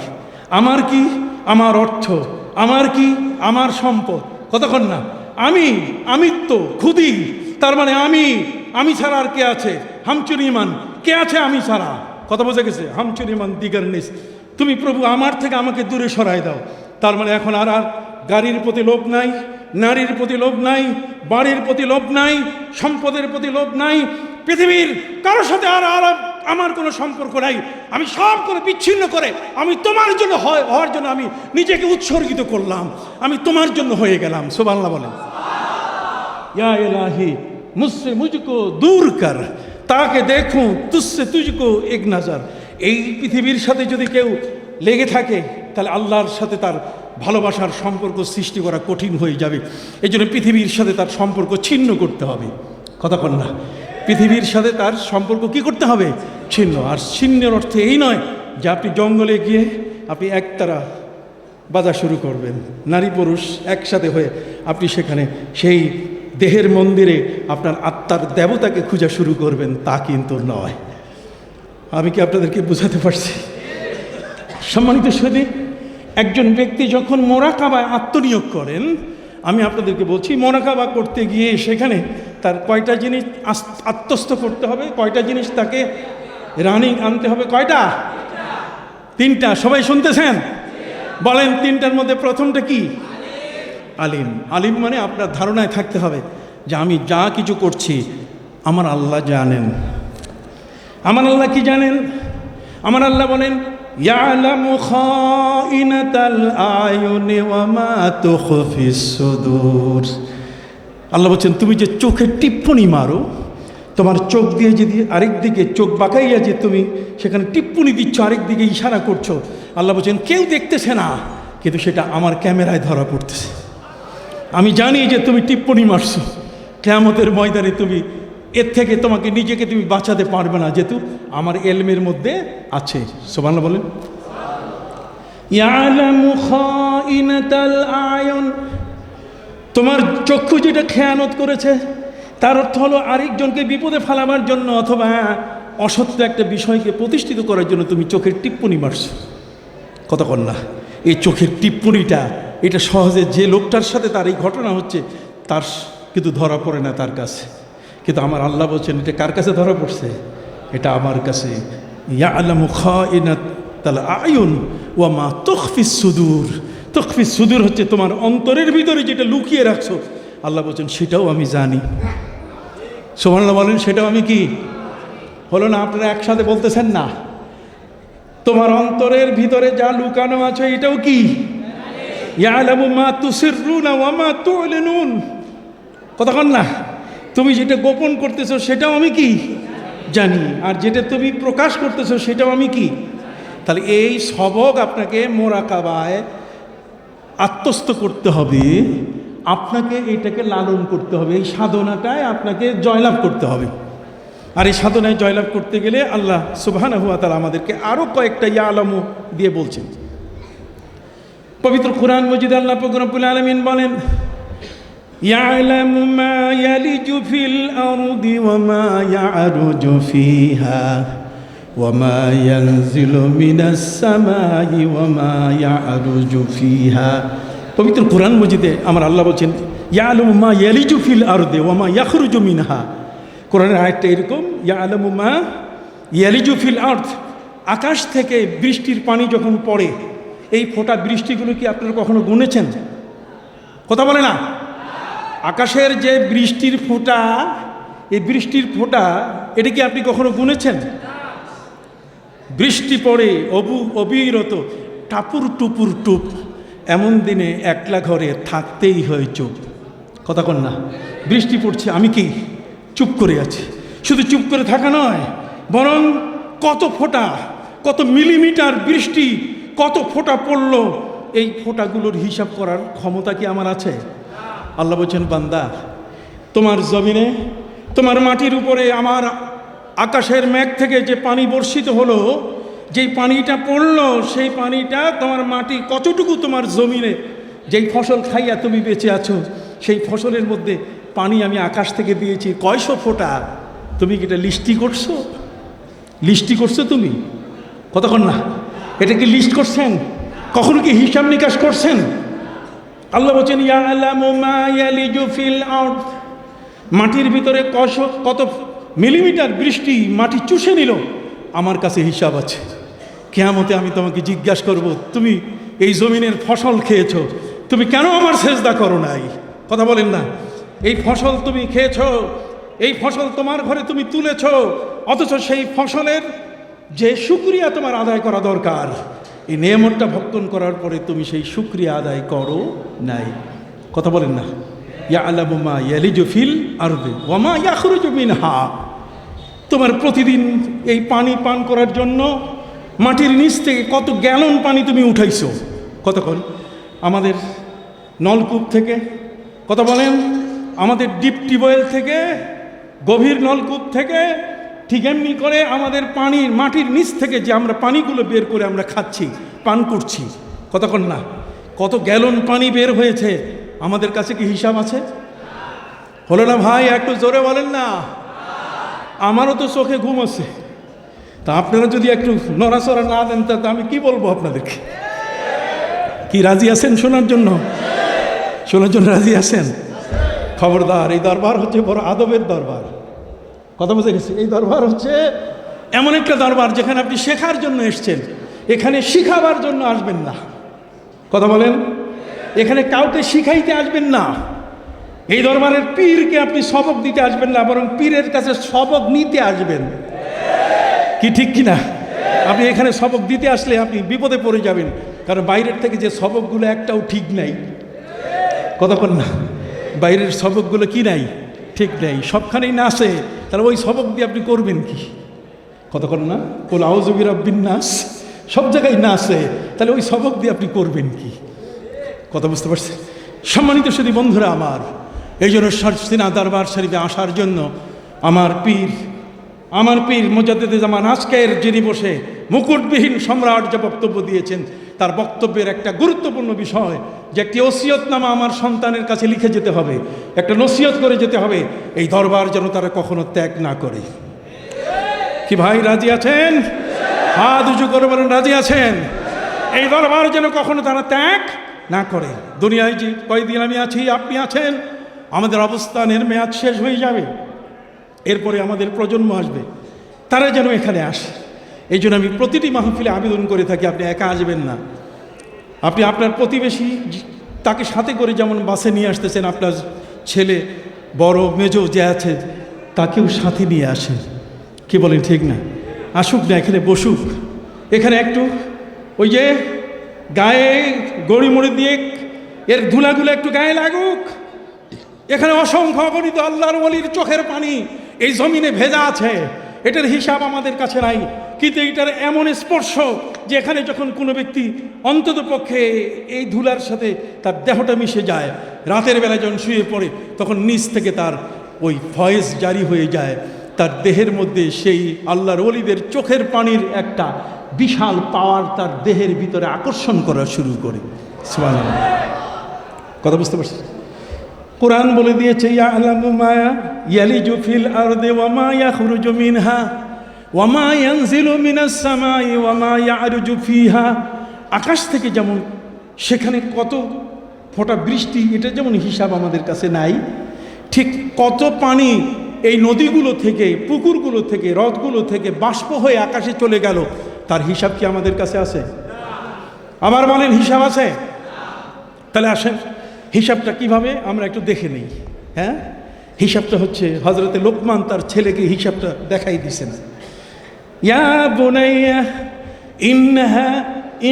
আমার কি? আমার অর্থ, আমার কি? আমার সম্পদ। কতক্ষণ না আমিত্ব খুদি, তার মানে আমি ছাড়া আর কে আছে? হামচুরিমান, কে আছে আমি ছাড়া? কথা বোঝা গেছে? হামচুরিমান দিগার নিস, তুমি প্রভু আমার থেকে আমাকে দূরে সরাই দাও। তার মানে এখন আর গাড়ির প্রতি লোভ নাই, নারীর প্রতি লোভ নাই, বাড়ির প্রতি লোভ নাই, সম্পদের প্রতি লোভ নাই, পৃথিবীর কারোর সাথে আর আমার কোনো সম্পর্ক নাই। আমি সব করে বিচ্ছিন্ন করে আমি তোমার জন্য হওয়ার জন্য আমি নিজেকে উৎসর্গিত করলাম, আমি তোমার জন্য হয়ে গেলাম। সুবহানাল্লাহ বলেন। ইয়া ইলাহি মুঝসে মুঝকো দূর কর, তাকে দেখুন তুঝসে তুঝকো এক নজর। এই পৃথিবীর সাথে যদি কেউ লেগে থাকে তাহলে আল্লাহর সাথে তার ভালোবাসার সম্পর্ক সৃষ্টি করা কঠিন হয়ে যাবে। এই জন্য পৃথিবীর সাথে তার সম্পর্ক ছিন্ন করতে হবে। কথা কন না? পৃথিবীর সাথে তার সম্পর্ক কি করতে হবে? ছিন্ন। আর ছিন্নের অর্থে এই নয় যে আপনি জঙ্গলে গিয়ে আপনি একতারা বাজা শুরু করবেন, নারী পুরুষ একসাথে হয়ে আপনি সেখানে সেই দেহের মন্দিরে আপনার আত্মার দেবতাকে খোঁজা শুরু করবেন, তা কিন্তু নয়। আমি কি আপনাদেরকে বোঝাতে পারছি? সম্মানিত সুধী, একজন ব্যক্তি যখন মোরাকাবায় আত্মনিয়োগ করেন, আমি আপনাদেরকে বলছি মোরাকাবা করতে গিয়ে সেখানে তার কয়টা জিনিস আত্মস্থ করতে হবে, কয়টা জিনিস তাকে রানিং আনতে হবে, কয়টা? তিনটা। সবাই শুনতেছেন? বলেন তিনটার মধ্যে প্রথমটা কি? আলিম। আলিম মানে আপনার ধারণায় থাকতে হবে যে আমি যা কিছু করছি আমার আল্লাহ জানেন। আমার আল্লাহ কি জানেন? আমার আল্লাহ বলেন ইয়ালামু খাইনাতাল আয়ুনি ওয়া মা তুখফিস সুদূর। আল্লাহ বলছেন তুমি যে চোখে টিপ্পনি মারো, তোমার চোখ দিয়ে যদি আরেক দিকে চোখ বাঁকাইয়া যে তুমি সেখানে টিপ্পনি দিচ্ছ, আরেক দিকে ইশারা করছো, আল্লাহ বলছেন কেউ দেখতেছে না, কিন্তু সেটা আমার ক্যামেরায় ধরা পড়তেছে। আমি জানি যে তুমি টিপ্পনি মারছো, কিয়ামতের ময়দানে তুমি এর থেকে তোমাকে নিজেকে তুমি বাঁচাতে পারবে না, যেহেতু আমার এলমের মধ্যে আছে। সুবহানাল্লাহ বলেন। ইয়ালামু খাইনাতাল আয়ুন, তোমার চক্ষু যেটা খেয়ানত করেছে তার অর্থ হলো আরেকজনকে বিপদে ফেলাবার জন্য অথবা অসত্য একটা বিষয়কে প্রতিষ্ঠিত করার জন্য তুমি চোখের টিপ্পনি মারছো। কতক্ষণ না? এই চোখের টিপ্পনিটা এটা সহজে যে লোকটার সাথে তার এই ঘটনা হচ্ছে তার কিন্তু ধরা পড়ে না তার কাছে, কিন্তু আমার আল্লাহ বলছেন এটা কার কাছে ধরা পড়ছে? এটা আমার কাছে। ইয়ালামু খাইনাতাল আয়ুন ওয়া মা তুখফিস সুদূর। তুখফিস সুদূর হচ্ছে তোমার অন্তরের ভিতরে যেটা লুকিয়ে রাখছো, আল্লাহ বলছেন সেটাও আমি জানি। সুবহানাল্লাহ বলেন। সেটাও আমি কি? হলো না? আপনারা একসাথে বলতেছেন না? তোমার অন্তরের ভিতরে যা লুকানো আছে এটাও কি? ইয়ালামু মা তুসিররুনা ওয়া মা তু'লিনুন। কতক্ষণ না? তুমি যেটা গোপন করতেছো সেটাও আমি কি? জানি। আর যেটা তুমি প্রকাশ করতেছো সেটাও আমি কি? তাহলে এই সবক আপনাকে মোরাকাবায় আত্মস্থ করতে হবে, আপনাকে এটাকে লালন করতে হবে, এই সাধনাটায় আপনাকে জয়লাভ করতে হবে। আর এই সাধনায় জয়লাভ করতে গেলে আল্লাহ সুবহানাহু ওয়া তাআলা আমাদেরকে আরও কয়েকটা ইয়ালামু দিয়ে বলছেন। পবিত্র কুরআন মজিদে আল্লাহ পাক রব্বুল আলামিন বলেন ইয়ালামু মা ইয়ালিজু ফিল আরদি ওয়া মা ইয়ারুজু ফিহা ওয়া মা ইয়ানজিলু মিনাস সামাই ওয়া মা ইয়ারুজু ফিহা। পবিত্র কুরআন মজিদে আমার আল্লাহ বলছেন ইয়ালামু মা ইয়ালিজু ফিল আরদি ওয়া মা ইয়াখরুজু মিনহা। কোরআনের আয়াতটা এরকম, ইয়ালামু মা ইয়ালিজু ফিল আরদ। আকাশ থেকে বৃষ্টির পানি যখন পড়ে, এই ফোঁটা বৃষ্টিগুলো কি আপনারা কখনো গুনেছেন? কথা বলে না? আকাশের যে বৃষ্টির ফোঁটা, এই বৃষ্টির ফোঁটা এটা কি আপনি কখনো গুনেছেন? বৃষ্টি পড়ে অবিরত টাপুর টুপুর টুপ, এমন দিনে একলা ঘরে থাকতেই হয় চুপ। কথা কন না? বৃষ্টি পড়ছে, আমি কি চুপ করে আছি? শুধু চুপ করে থাকা নয়, বরং কত ফোঁটা, কত মিলিমিটার বৃষ্টি, কত ফোঁটা পড়লো, এই ফোঁটাগুলোর হিসাব করার ক্ষমতা কি আমার আছে? আল্লাহ বলছেন বান্দা, তোমার জমিনে, তোমার মাটির উপরে আমার আকাশের মেঘ থেকে যে পানি বর্ষিত হলো, যেই পানিটা পড়লো, সেই পানিটা তোমার মাটি কতটুকু তোমার জমিনে যেই ফসল খাইয়া তুমি বেঁচে আছো, সেই ফসলের মধ্যে পানি আমি আকাশ থেকে দিয়েছি কয়শো ফোঁটা। তুমি কি এটা লিস্টি করছো? লিস্টি করছো তুমি? কতক্ষণ না? এটা কি লিস্ট করছেন? কখনো কি হিসাব নিকাশ করছেন? আল্লাহ বলছেন ইয়ালামু মা ইয়ালিজু ফিল আরদ, মাটির ভিতরে কত মিলিমিটার বৃষ্টি মাটি চুষে নিল, আমার কাছে হিসাব আছে। কিয়ামতে আমি তোমাকে জিজ্ঞাসা করব, তুমি এই জমিনের ফসল খেয়েছো, তুমি কেন আমার সেজদা করো নাই? কথা বলেন না। এই ফসল তুমি খেয়েছো, এই ফসল তোমার ঘরে তুমি তুলেছো, অথচ সেই ফসলের যে শুকরিয়া তোমার আদায় করা দরকার, এই নেয়ামতটা ভক্ষণ করার পরে তুমি সেই শুকরিয়া আদায় করো নাই। কথা বলেন না। ইয়ালামু মা ইয়ালিজু ফিল আরদি ওয়া মা ইয়াখরুজু মিনহা, তোমার প্রতিদিন এই পানি পান করার জন্য মাটির নিচ থেকে কত গ্যালন পানি তুমি উঠাইছো, কতক্ষণ আমাদের নলকূপ থেকে, কথা বলেন, আমাদের ডিপ টিউবওয়েল থেকে, গভীর নলকূপ থেকে, ঠিক এমনি করে আমাদের পানির মাটির নিচ থেকে যে আমরা পানিগুলো বের করে আমরা খাচ্ছি, পান করছি, কতক্ষণ না, কত গ্যালন পানি বের হয়েছে, আমাদের কাছে কি হিসাব আছে? হলো না ভাই? একটু জোরে বলেন না। আমারও তো চোখে ঘুম আছে, তা আপনারা যদি একটু নড়াচড়া না দেন তা আমি কি বলবো আপনাদেরকে? কি রাজি আছেন শোনার জন্য? শোনার জন্য রাজি আছেন? খবরদার, এই দরবার হচ্ছে বড় আদবের দরবার। কথা বুঝে গেছে? এই দরবার হচ্ছে এমন একটা দরবার যেখানে আপনি শেখার জন্য এসছেন, এখানে শিখাবার জন্য আসবেন না। কথা বলেন, এখানে কাউকে শিখাইতে আসবেন না। এই দরবারের পীরকে আপনি সবক দিতে আসবেন না, বরং পীরের কাছে সবক নিতে আসবেন। কি ঠিক কিনা? আপনি এখানে সবক দিতে আসলে আপনি বিপদে পড়ে যাবেন, কারণ বাইরের থেকে যে সবকগুলো একটাও ঠিক নাই। কতক্ষণ না, বাইরের সবকগুলো কি নাই? ঠিক নেই, সবখানেই না আসে। তাহলে ওই সবক দিয়ে আপনি করবেন কি? কতক্ষণ না, কুল আউযু বিরাব্বিন নাস সব জায়গায় না আসে, তাহলে ওই সবক দিয়ে আপনি করবেন কি? কথা বুঝতে পারছেন? সম্মানিত সুধী বন্ধুরা আমার, এই জন্য সিনা দরবার শরীফে আসার জন্য আমার পীর মুজাদ্দিদে জামান আজকের যিনি বসে মুকুটবিহীন সম্রাট যে বক্তব্য দিয়েছেন, তার বক্তব্যের একটা গুরুত্বপূর্ণ বিষয় যে একটি ওসিয়তনামা আমার সন্তানের কাছে লিখে যেতে হবে, একটা নসিহত করে যেতে হবে, এই দরবার যেন তারা কখনো ত্যাগ না করে। কি ভাই রাজি আছেন? হাত উঁচু করে বলেন রাজি আছেন? এই দরবার যেন কখনো তারা ত্যাগ না করে। দুনিয়ায় যে কয়দিন আমি আছি, আপনি আছেন, আমাদের অবস্থানের মেয়াদ শেষ হয়ে যাবে, এরপরে আমাদের প্রজন্ম আসবে, তারা যেন এখানে আসে। এই জন্য আমি প্রতিটি মাহফিলে আবেদন করে থাকি, আপনি একা আসবেন না, আপনি আপনার প্রতিবেশী তাকে সাথে করে যেমন বাসে নিয়ে আসতেছেন, আপনার ছেলে বড় মেজো যে আছে তাকেও সাথে নিয়ে আসেন। কি বলেন ঠিক না? আসুক না, এখানে বসুক, এখানে একটু ওই যে গায়ে গড়িমড়ি দিয়ে এর ধুলাগুলো একটু গায়ে লাগুক। এখানে অসংখ্য অগণিত আল্লাহর ওলির চোখের পানি এই জমিনে ভেজা আছে, এটার হিসাব আমাদের কাছে নাই, কিন্তু এটার এমন স্পর্শ যে এখানে যখন কোনো ব্যক্তি অন্তত পক্ষে এই ধুলার সাথে তার দেহটা মিশে যায়, রাতের বেলা যখন শুয়ে পড়ে তখন নিচ থেকে তার ওই ফয়েজ জারি হয়ে যায়, তার দেহের মধ্যে সেই আল্লাহর ওলিদের চোখের পানির একটা বিশাল পাওয়ার তার দেহের ভিতরে আকর্ষণ করা শুরু করে। সুবহানাল্লাহ। কথা বুঝতে পারছি? কোরআন বলে দিয়েছে ইয়ালামু মা ইয়ালিজু ফিল আরদি ওয়া মা ইয়াখরুজু মিনহা ওয়া মা ইয়ানজিলু মিনাস সামাই ওয়া মা ইয়ারজু ফিহা। আকাশ থেকে যেমন সেখানে কত ফোঁটা বৃষ্টি, এটা যেমন হিসাব আমাদের কাছে নাই, ঠিক কত পানি এই নদীগুলো থেকে, পুকুরগুলো থেকে, হ্রদগুলো থেকে বাষ্প হয়ে আকাশে চলে গেল, তার হিসাব কি আমাদের কাছে আছে? আবার বলেন হিসাব আছে? তাহলে আসেন হিসাবটা কিভাবে আমরা একটু দেখে নেই। হ্যাঁ, হিসাবটা হচ্ছে হযরতে লোকমান তার ছেলেকে হিসাবটা দেখাই দিয়েছেন। ইয়া বুনাইয়া ইন্নাহা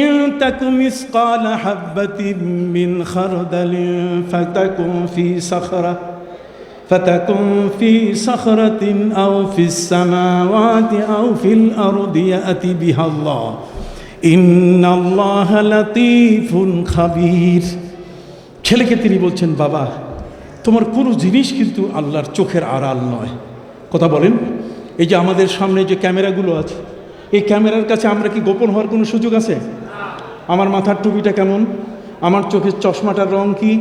ইন তাকু মিসকালা হাববাতিন মিন খারদালিন ফাতাকুন ফি সাখরাতিন আও ফিস সামাওয়াতি আও ফিল আরদি ইয়াতি বিহাল্লাহ ইন্নাল্লাহা লাতীফুন খাবীর। ছেলেকে তিনি বলছেন, বাবা তোমার কোনো জিনিস কিন্তু আল্লাহর চোখের আড়াল নয়। কথা বলেন, এই যে আমাদের সামনে যে ক্যামেরাগুলো আছে, এই ক্যামেরার কাছে আমরা কি গোপন হওয়ার কোনো সুযোগ আছে? আমার মাথার টুপিটা কেমন, আমার চোখের চশমাটার রং কি,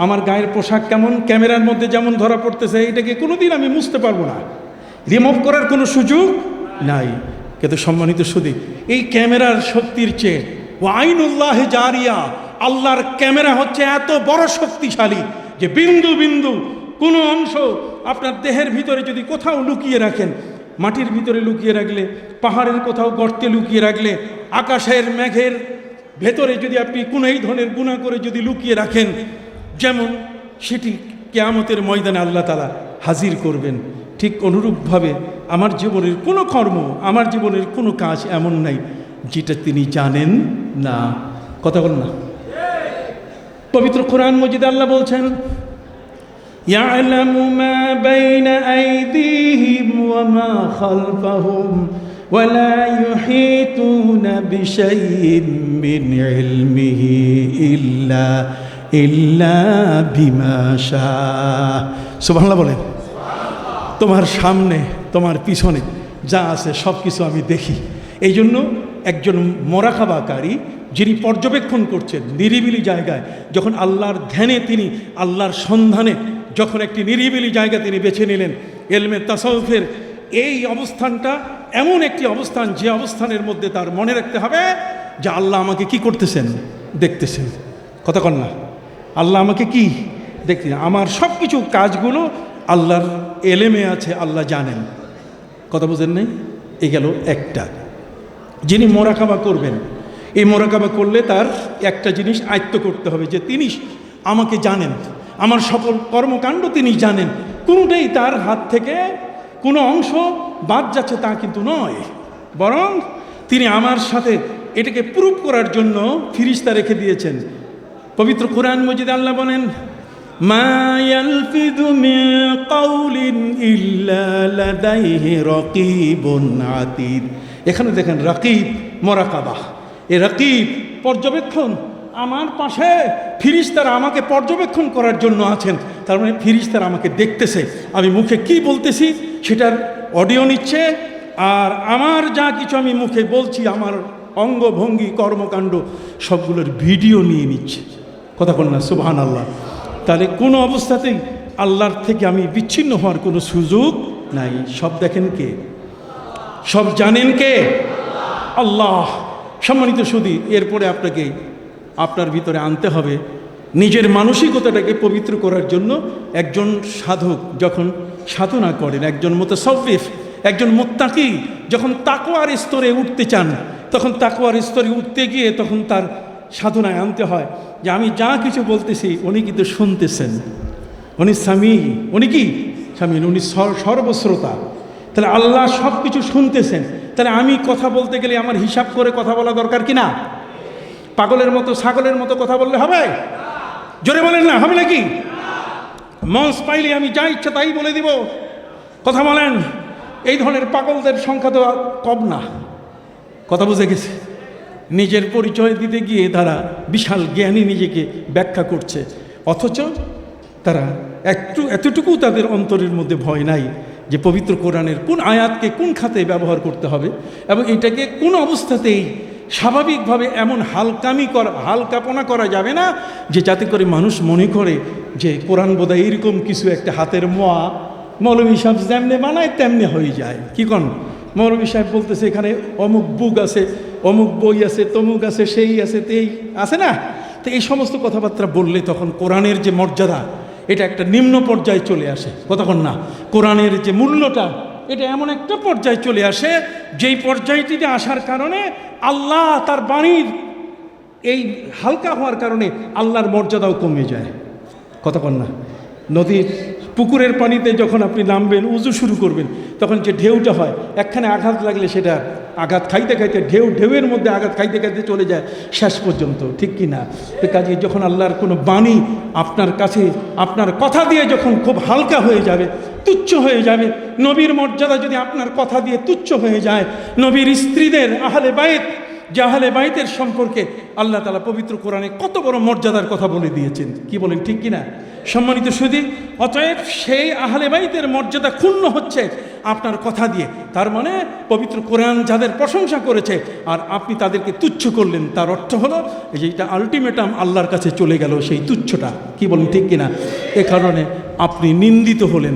আমার গায়ের পোশাক কেমন, ক্যামেরার মধ্যে যেমন ধরা পড়তেছে, এটাকে কোনোদিন আমি মুছতে পারবো না, রিমুভ করার কোনো সুযোগ নাই। কিন্তু সম্মানিত সুধী, এই ক্যামেরার শক্তির চেয়ে ও আইনুল্লাহ জারিয়া, আল্লাহর ক্যামেরা হচ্ছে এত বড় শক্তিশালী যে বিন্দু বিন্দু কোনো অংশ আপনার দেহের ভিতরে যদি কোথাও লুকিয়ে রাখেন, মাটির ভিতরে লুকিয়ে রাখলে, পাহাড়ের কোথাও গর্তে লুকিয়ে রাখলে, আকাশের মেঘের ভেতরে যদি আপনি কোনো এই ধরনের গুনাহ করে যদি লুকিয়ে রাখেন, যেমন সেটি কিয়ামতের ময়দানে আল্লাহ তাআলা হাজির করবেন। ঠিক অনুরূপভাবে আমার জীবনের কোনো কর্ম, আমার জীবনের কোনো কাজ এমন নাই যেটা তিনি জানেন না। কথা বল না। পবিত্র কোরআন মজিদে আল্লাহ বলছেন, ইয়ালামু মা বাইনা আইদিহিম ওয়া মা খালফাহুম ওয়া লা ইউহিতুনা বিশাইইন মিন ইলমিহি ইল্লা বিমা শাআ। সুবহানাল্লাহ বলেন। তোমার সামনে, তোমার পিছনে যা আছে সব কিছু আমি দেখি। এই জন্য একজন মোরাকাবাকারী যিনি পর্যবেক্ষণ করছেন নিরিবিলি জায়গায়, যখন আল্লাহর ধ্যানে তিনি আল্লাহর সন্ধানে যখন একটি নিরিবিলি জায়গা তিনি বেছে নিলেন, ইলমে তাসাউফের এই অবস্থানটা এমন একটি অবস্থান যে অবস্থানের মধ্যে তার মনে রাখতে হবে যে আল্লাহ আমাকে কি করতেছেন, দেখতেছেন। কথা কন না, আল্লাহ আমাকে কি দেখতেছেন, আমার সব কিছু কাজগুলো আল্লাহর এলেমে আছে, আল্লাহ জানেন। কথা বুঝেন নাই? এই গেল একটা। যিনি মোরাকাবা করবেন, এই মোরাকাবা করলে তার একটা জিনিস আয়ত্ত করতে হবে যে তিনি আমাকে জানেন, আমার সকল কর্মকাণ্ড তিনি জানেন। কোনোটাই তার হাত থেকে কোনো অংশ বাদ যাচ্ছে তা কিন্তু নয়, বরং তিনি আমার সাথে এটাকে প্রুফ করার জন্য ফিরিস্তা রেখে দিয়েছেন। পবিত্র কোরআন মজিদে আল্লাহ বলেন, মা ইয়ালফিযু মিন কাউলিন ইল্লা লাদাইহি রাকীবুন আতীদ। এখানে দেখেন রাকিব, মোরাকাবা। এই রাকিব পর্যবেক্ষণ, আমার পাশে ফিরিস্তারা আমাকে পর্যবেক্ষণ করার জন্য আছেন। তার মানে ফিরিস্তারা আমাকে দেখতেছে, আমি মুখে কি বলতেছি সেটার অডিও নিচ্ছে, আর আমার যা কিছু আমি মুখে বলছি, আমার অঙ্গভঙ্গি কর্মকাণ্ড সবগুলোর ভিডিও নিয়ে নিচ্ছে। কথা বল না, সুবহানাল্লাহ। তাহলে কোনো অবস্থাতেই আল্লাহর থেকে আমি বিচ্ছিন্ন হওয়ার কোনো সুযোগ নাই। সব দেখেন কে? সব জানেন কে? আল্লাহ। সম্মানিত সুধী, এরপরে আপনাকে আপনার ভিতরে আনতে হবে নিজের মানসিকতাটাকে পবিত্র করার জন্য। একজন সাধক যখন সাধনা করেন, একজন মুতাসাউফিফ, একজন মুত্তাকি যখন তাকওয়ার স্তরে উঠতে চান, তখন তাকওয়ার স্তরে উঠতে গিয়ে তখন তার সাধনায় আনতে হয় যে আমি যা কিছু বলতেছি উনি কিন্তু শুনতেছেন, উনি সামি, উনি কি সামি, উনি সর্বশ্রোতা। তাহলে আল্লাহ সব কিছু শুনতেছেন। তাহলে আমি কথা বলতে গেলে আমার হিসাব করে কথা বলা দরকার কি না? পাগলের মতো ছাগলের মতো কথা বললে হবে? জোরে বলেন না, হবে নাকি? মঞ্চ পাইলে আমি যা ইচ্ছা তাই বলে দিব, কথা বলেন। এই ধরনের পাগলদের সংখ্যা তো কম না। কথা বুঝে গেছে? নিজের পরিচয় দিতে গিয়ে তারা বিশাল জ্ঞানী নিজেকে ব্যাখ্যা করছে, অথচ তারা এতটুকু তাদের অন্তরের মধ্যে ভয় নাই যে পবিত্র কোরআনের কোন আয়াতকে কোন খাতে ব্যবহার করতে হবে এবং এটাকে কোন অবস্থাতেই স্বাভাবিকভাবে এমন হালকাপনা করা যাবে না যে যাতে করে মানুষ মনে করে যে কোরআন বোধহয় এরকম কিছু একটা হাতের মোয়া, মৌলভী সাহেব যেমনে বানায় তেমনি হয়ে যায়। কি কোন মৌলভী সাহেব বলতেছে এখানে অমুক বুক আছে, অমুক বই আছে, তমুক আছে, সেই আছে, তেই আছে না। তো এই সমস্ত কথাবার্তা বললে তখন কোরআনের যে মর্যাদা এটা একটা নিম্ন পর্যায়ে চলে আসে। কতক্ষণ না, কোরআনের যে মূল্যটা এটা এমন একটা পর্যায়ে চলে আসে যেই পর্যায়টিতে আসার কারণে আল্লাহ তার বাণীর এই হালকা হওয়ার কারণে আল্লাহর মর্যাদাও কমে যায়। কতক্ষণ না, নদীর পুকুরের পানিতে যখন আপনি নামবেন, উজু শুরু করবেন, তখন যে ঢেউটা হয়, একখানে আঘাত লাগলে সেটা আঘাত খাইতে খাইতে ঢেউয়ের মধ্যে আঘাত খাইতে খাইতে চলে যায় শেষ পর্যন্ত, ঠিক কি না? কাজে যখন আল্লাহর কোনো বাণী আপনার কাছে আপনার কথা দিয়ে যখন খুব হালকা হয়ে যাবে, তুচ্ছ হয়ে যাবে, নবীর মর্যাদা যদি আপনার কথা দিয়ে তুচ্ছ হয়ে যায়, নবীর স্ত্রীদের আহলে বাইত, যে আহলে বাইতের সম্পর্কে আল্লাহ তাআলা পবিত্র কোরআনে কত বড় মর্যাদার কথা বলে দিয়েছেন, কি বলেন ঠিক কিনা? সম্মানিত সুধী, অতএব সেই আহলে বাইতের মর্যাদা ক্ষুণ্ণ হচ্ছে আপনার কথা দিয়ে। তার মানে পবিত্র কোরআন যাদের প্রশংসা করেছে আর আপনি তাদেরকে তুচ্ছ করলেন, তার অর্থ হলো যে এটা আলটিমেটাম আল্লাহর কাছে চলে গেল সেই তুচ্ছটা, কি বলেন ঠিক কিনা? এ কারণে আপনি নিন্দিত হলেন,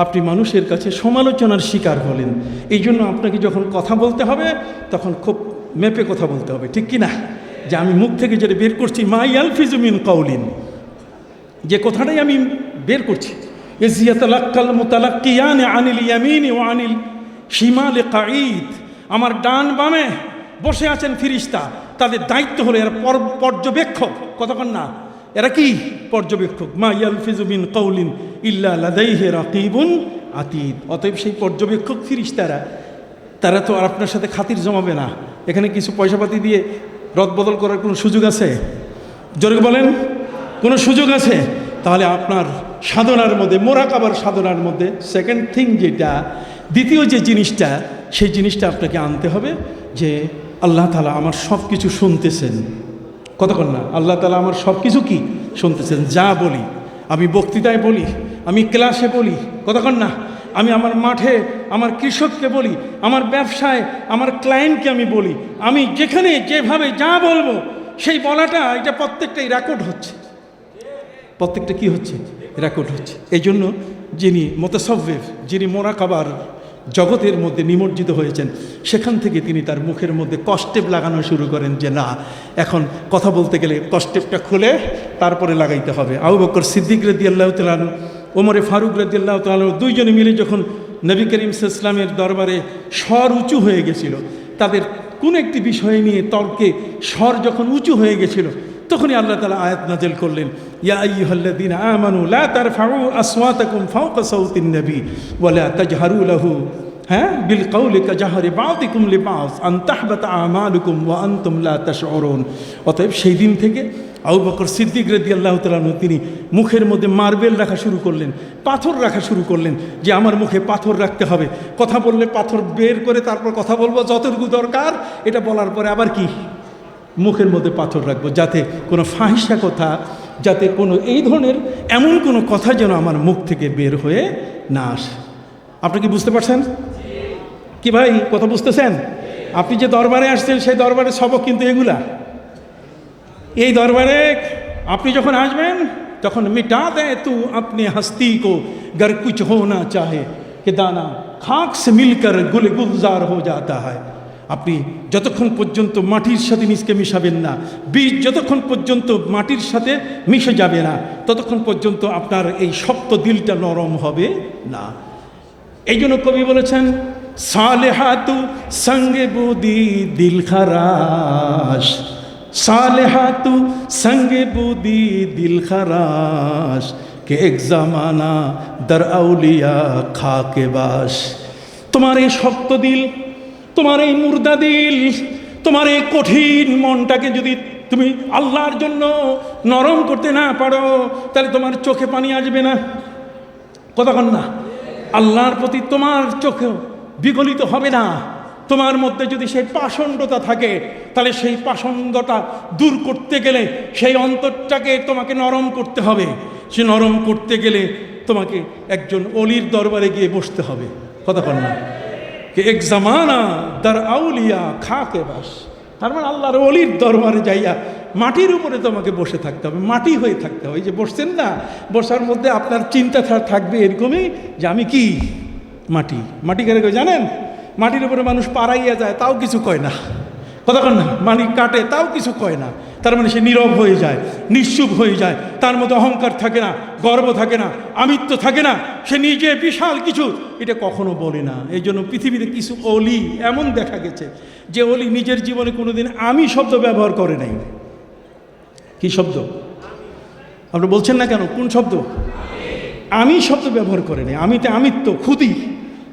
আপনি মানুষের কাছে সমালোচনার শিকার হলেন। এই জন্য আপনাকে যখন কথা বলতে হবে তখন খুব মেপে কথা বলতে হবে, ঠিক কি না? যে আমি মুখ থেকে যেটা বের করছি মা ইয়ালফিজু মিন কাউলিন, যে কথাটাই আমি বের করছি, ইয ইয়াতালাক্কাল মুতালাক্কিয়ানি আনিল ইয়ামিনি ওয়া আনিল শিমালি কাঈদ, আমার ডান বামে বসে আছেন ফিরিস্তা, তাদের দায়িত্ব হলো এরা পর্যবেক্ষক, কতক্ষণ না এরা কি পর্যবেক্ষক। মা ইয়ালফিজু মিন কাউলিন ইল্লা লাদাইহি রাকিবুন আতীদ। অতএব সেই পর্যবেক্ষক ফিরিস্তারা, তারা তো আর আপনার সাথে খাতির জমাবে না। এখানে কিছু পয়সাপাতি দিয়ে রদবদল করার কোনো সুযোগ আছে? জোরে বলেন, কোনো সুযোগ আছে? তাহলে আপনার সাধনার মধ্যে, মোরাকাবার সাধনার মধ্যে সেকেন্ড থিং যেটা, দ্বিতীয় যে জিনিসটা, সেই জিনিসটা আপনাকে আনতে হবে যে আল্লাহ তাআলা আমার সব কিছু শুনতেছেন, কতক্ষণ না আল্লাহ তাআলা আমার সব কিছু কি শুনতেছেন। যা বলি, আমি বক্তৃতায় বলি, আমি ক্লাসে বলি, কতক্ষণ না আমি আমার মাঠে আমার কৃষককে বলি, আমার ব্যবসায় আমার ক্লায়েন্টকে আমি বলি, আমি যেখানে যেভাবে যা বলবো সেই বলাটা এটা প্রত্যেকটাই রেকর্ড হচ্ছে, প্রত্যেকটা কি হচ্ছে, রেকর্ড হচ্ছে। এই জন্য যিনি মুতাসাউফিফ, যিনি মোরাকাবার জগতের মধ্যে নিমজ্জিত হয়েছেন, সেখান থেকে তিনি তার মুখের মধ্যে কষ্টেপ লাগানো শুরু করেন যে না, এখন কথা বলতে গেলে কষ্টেপটা খুলে তারপরে লাগাইতে হবে। আবু বকর সিদ্দিক রাদিয়াল্লাহু তাআলা আনহু, ওমরে ফারুক রাদিয়াল্লাহু তাআলা আনহু, দুইজনে মিলে যখন নবী করিম সাল্লাল্লাহু আলাইহি ওয়াসাল্লামের দরবারে স্বর উঁচু হয়ে গেছিল, তাদের কোন একটি বিষয় নিয়ে তর্কে স্বর যখন উঁচু হয়ে গেছিল, তখনই আল্লাহ তাআলা আয়াত নাযিল করলেন, ইয়া আইয়ুহাল্লাযীনা আমানু লা তারফাউ আসওয়াতাকুম ফাওকা সাওতিন নবী ওয়া লা তাজহারু লাহু বিল কাউলি কাজাহরি বাযিকুম লিবাযি আন তাহবাতা আমালুকুম ওয়া আনতুম লা তাশউরুন। অতএব সেই দিন থেকে আবু বকর সিদ্দিক রাদিয়াল্লাহু তাআলা আনহু তিনি মুখের মধ্যে মার্বেল রাখা শুরু করলেন, পাথর রাখা শুরু করলেন, যে আমার মুখে পাথর রাখতে হবে, কথা বললে পাথর বের করে তারপর কথা বলবো যতটুকু দরকার, এটা বলার পরে আবার কি মুখের মধ্যে পাথর রাখবো, যাতে কোনো ফাহিশা কথা, যাতে কোনো এই ধরনের এমন কোনো কথা যেন আমার মুখ থেকে বের হয়ে না আসে। আপনি কি বুঝতে পারছেন কি ভাই, কথা বুঝতেছেন? আপনি যে দরবারে আসছেন সেই দরবারের সবক কিন্তু এগুলা। এই দরবারে আপনি যখন আসবেন তখন মিটা দেয় তু আপনি হস্তি কো গর কুছ হোনা চাহে কে দানা খাক সে মিলকর গুলে গুলজার হো যাতা হয়। আপনি যতক্ষণ পর্যন্ত মাটির সাথে নিজকে মিশাবেন না, বীজ যতক্ষণ পর্যন্ত মাটির সাথে মিশে যাবে না, ততক্ষণ পর্যন্ত আপনার এই শক্ত দিলটা নরম হবে না। এই জন্য কবি বলেছেন, সালেহাতু সঙ্গে বুদি দিল খারাশ, সালেহাতু সঙ্গে বুদি দিল খারাশ কে এক জামানা দর আউলিয়া খাকে বাস। তোমার এই শক্ত দিল, তোমার এই মুর্দা দিল, তোমার এই কঠিন মনটাকে যদি তুমি আল্লাহর জন্য নরম করতে না পারো, তাহলে তোমার চোখে পানি আসবে না, কতক্ষণ না আল্লাহর প্রতি তোমার চোখেও বিগলিত হবে না। তোমার মধ্যে যদি সেই পাষণ্ডতা থাকে, তাহলে সেই পাষণ্ডতা দূর করতে গেলে সেই অন্তরটাকে তোমাকে নরম করতে হবে। সে নরম করতে গেলে তোমাকে একজন অলির দরবারে গিয়ে বসতে হবে, কতক্ষণ না কে এক জামানা দার আউলিয়া খাকে বাস। তার মানে আল্লাহর অলির দরবারে যাইয়া মাটির উপরে তোমাকে বসে থাকতে হবে, মাটি হয়ে থাকতে হবে। এই যে বসছেন না, বসার মধ্যে আপনার চিন্তা থাকবে এরকমই যে আমি কি মাটি। মাটি কেন জানেন? মাটির উপরে মানুষ পাড়াইয়া যায় তাও কিছু কয় না, কতক্ষণ না মাটি কাটে তাও কিছু কয় না। তার মানে সে নীরব হয়ে যায়, নিশ্চুপ হয়ে যায়, তার মধ্যে অহংকার থাকে না, গর্ব থাকে না, আমিত্ব থাকে না, সে নিজে বিশাল কিছু এটা কখনো বলে না। এই জন্য পৃথিবীতে কিছু অলি এমন দেখা গেছে যে অলি নিজের জীবনে কোনোদিন আমি শব্দ ব্যবহার করে নাই। কি শব্দ? আপনি বলছেন না কেন? কোন শব্দ? আমি শব্দ ব্যবহার করে নাই। আমিতে আমিত্ব, খুদি,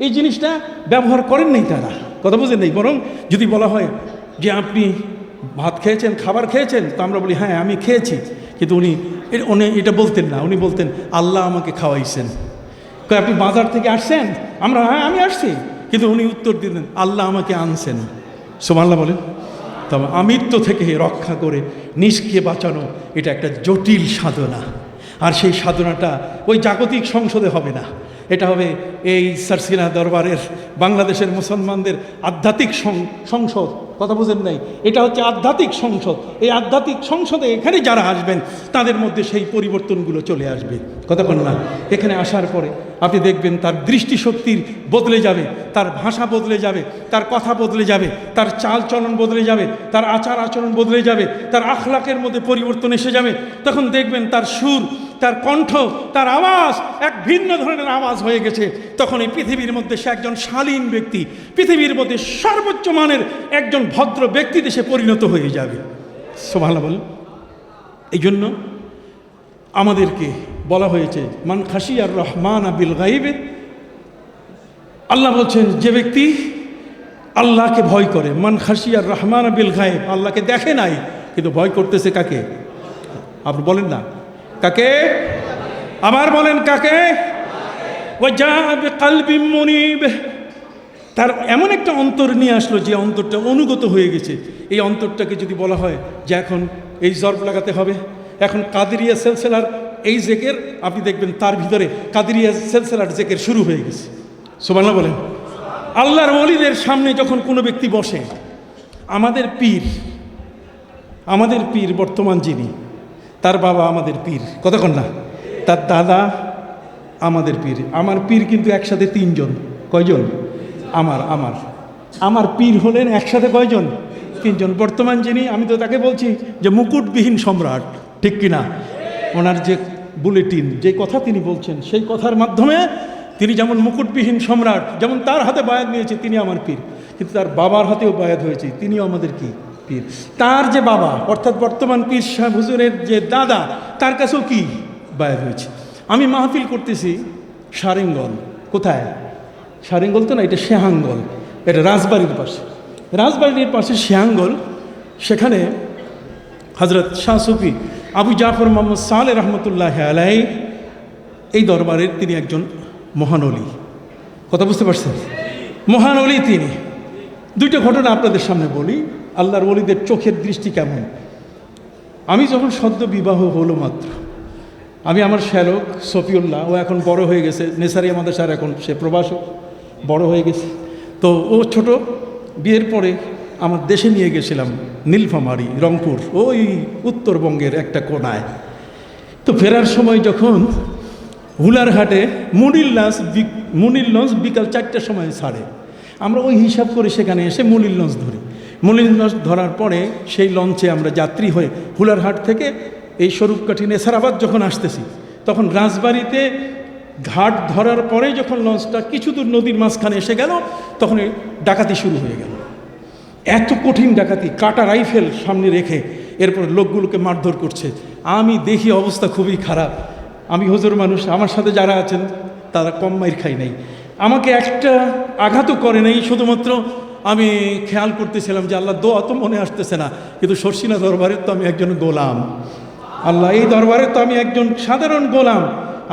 এই জিনিসটা ব্যবহার করেন নাই তারা, কথা বুঝেন নাই। বরং যদি বলা হয় যে আপনি ভাত খেয়েছেন, খাবার খেয়েছেন, তো আমরা বলি হ্যাঁ আমি খেয়েছি, কিন্তু উনি এটা বলতেন না। উনি বলতেন আল্লাহ আমাকে খাওয়াইছেন। আপনি বাজার থেকে আসছেন, আমরা হ্যাঁ আমি আসছি, কিন্তু উনি উত্তর দিতেন আল্লাহ আমাকে আনছেন। সুবহানাল্লাহ বলেন। তবে আমিত্ব থেকে রক্ষা করে নিজকে বাঁচানো এটা একটা জটিল সাধনা। আর সেই সাধনাটা ওই জাগতিক সংসদে হবে না, এটা হবে এই সারসিনা দরবারের বাংলাদেশের মুসলমানদের আধ্যাত্মিক সংসদ। কথা বুঝেন নাই? এটা হচ্ছে আধ্যাত্মিক সংসদ। এই আধ্যাত্মিক সংসদে এখানে যারা আসবেন তাদের মধ্যে সেই পরিবর্তনগুলো চলে আসবে। কথা বল না? এখানে আসার পরে আপনি দেখবেন তার দৃষ্টিশক্তির বদলে যাবে, তার ভাষা বদলে যাবে, তার কথা বদলে যাবে, তার চাল চলন বদলে যাবে, তার আচার আচরণ বদলে যাবে, তার আখলাকের মধ্যে পরিবর্তন এসে যাবে। তখন দেখবেন তার সুর, তার কণ্ঠ, তার আওয়াজ এক ভিন্ন ধরনের আওয়াজ হয়ে গেছে। তখন এই পৃথিবীর মধ্যে সে একজন শালীন ব্যক্তি, পৃথিবীর মধ্যে সর্বোচ্চ মানের একজন ভদ্র ব্যক্তিতে সে পরিণত হয়ে যাবে। সুবহানাল্লাহ বল। এই জন্য আমাদেরকে বলা হয়েছে মান খাশিয়ার রহমান বিল গাইবে, আল্লাহ বলছেন যে ব্যক্তি আল্লাহকে ভয় করে, মান খাশিয়ার রহমান বিল গায়েব, আল্লাহকে দেখে নাই কিন্তু ভয় করতেছে কাকে? আপনি বলেন না কাকে? আবার বলেন কাকে? ওয়াজা বিকলবিন মুনিব, তার এমন একটা অন্তর নিয়ে আসলো যে অন্তরটা অনুগত হয়ে গেছে। এই অন্তরটাকে যদি বলা হয় যে এখন এই জর্ব লাগাতে হবে, এখন কাদেরিয়া সেলসেলার এই জেকের, আপনি দেখবেন তার ভিতরে কাদেরিয়া সেলসেলার জেকের শুরু হয়ে গেছে। সুবহানাল্লাহ বলেন। আল্লাহর ওলিদের সামনে যখন কোনো ব্যক্তি বসে, আমাদের পীর বর্তমান যিনি, তার বাবা আমাদের পীর, কতক্ষণ না, তার দাদা আমাদের পীর, আমার পীর কিন্তু একসাথে তিনজন। কয়জন? আমার পীর হলেন একসাথে কয়জন? তিনজন। বর্তমান যিনি, আমি তো তাকে বলছি যে মুকুটবিহীন সম্রাট, ঠিক কিনা? ওনার যে বুলেটিন, যে কথা তিনি বলছেন, সেই কথার মাধ্যমে তিনি যেমন মুকুটবিহীন সম্রাট, যেমন তার হাতে বায়াত নিয়েছে, তিনি আমার পীর, কিন্তু তার বাবার হাতেও বায়াত হয়েছে, তিনিও আমাদের কি পীর। তার যে বাবা অর্থাৎ বর্তমান পীর সাহেব হুজুরের যে দাদা, তার কাছেও কি বায়াত হয়েছে। আমি মাহফিল করতেছি সারেঙ্গল। কোথায়? সারেঙ্গল তো না, এটা শেহাঙ্গল, এটা রাজবাড়ির পাশে শেহাঙ্গল। সেখানে হজরত শাহ সুফি আবু জাফর মোহাম্মদ সালেহ রহমতুল্লাহ আলাই, এই দরবারের তিনি একজন মহান ওলি। কথা বুঝতে পারছেন? মহান ওলি তিনি। দুইটা ঘটনা আপনাদের সামনে বলি, আল্লাহর ওলিদের চোখের দৃষ্টি কেমন। আমি যখন সদ্য বিবাহ হলো মাত্র, আমি আমার শ্যালক সফিউল্লাহ, ও এখন বড় হয়ে গেছে, নেসারিয়া মাদ্রাসার এখন সে প্রভাষক, বড় হয়ে গেছে। তো ও ছোট, বিয়ের পরে আমার দেশে নিয়ে গেছিলাম নীলফামারী, রংপুর, ওই উত্তরবঙ্গের একটা কোনায়। তো ফেরার সময় যখন হুলারহাটে মুনির লঞ্চ বিকাল 4টার সময় ছাড়ে, আমরা ওই হিসাব করে সেখানে এসে মুনির লঞ্চ ধরি। মুনির লঞ্চ ধরার পরে সেই লঞ্চে আমরা যাত্রী হয়ে হুলারহাট থেকে এই স্বরূপকাঠি নেসারাবাদ যখন আসতেছি, তখন রাজবাড়িতে ঘাট ধরার পরে যখন লঞ্চটা কিছু দূর নদীর মাঝখানে এসে গেল, তখন ডাকাতি শুরু হয়ে গেল। এত কঠিন ডাকাতি, কাটা রাইফেল সামনে রেখে এরপরে লোকগুলোকে মারধর করছে। আমি দেখি অবস্থা খুবই খারাপ। আমি হুজুর মানুষ, আমার সাথে যারা আছেন তারা কম মাইর খাই নাই, আমাকে একটা আঘাতও করে নাই। শুধুমাত্র আমি খেয়াল করতেছিলাম যে আল্লাহ, দোয়া তো মনে আসতেছে না, কিন্তু শর্ষিনা দরবারের তো আমি একজন গোলাম। আল্লাহ, এই দরবারের তো আমি একজন সাধারণ গোলাম।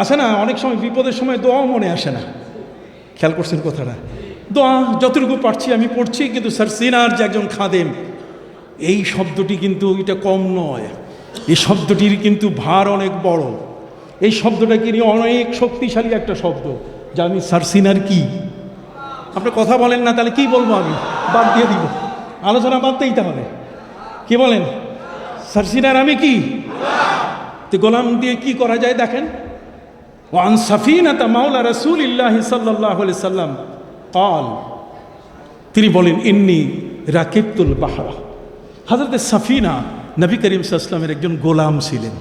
আসে না অনেক সময় বিপদের সময় দোয়াও মনে আসে না। খেয়াল করছেন কথাটা? দোয়া যতটুকু পারছি আমি পড়ছি, কিন্তু সারসিনার যে একজন খাদেম, এই শব্দটি কিন্তু এটা কম নয়, এই শব্দটির কিন্তু ভার অনেক বড়। এই শব্দটা কি অনেক শক্তিশালী একটা শব্দ, যা আমি সারসিনার কি। আপনি কথা বলেন না, তাহলে কি বলবো? আমি বাদ দিয়ে দিব, আলোচনা বাদ দিই তাহলে। কি বলেন? সারসিনার আমি কি? তো গোলাম দিয়ে কি করা যায় দেখেন। ওয়ান সাফিনাতা মাওলা রাসূলিল্লাহি সাল্লাল্লাহু আলাইহি সাল্লাম ক্বাল, তিনি বলেন ইন্নী রাকিবতুল বাহরা। হযরত সাফিনা নবী করিম সাল্লাল্লাহু আলাইহি ওয়াসাল্লামের একজন গোলাম ছিলেন।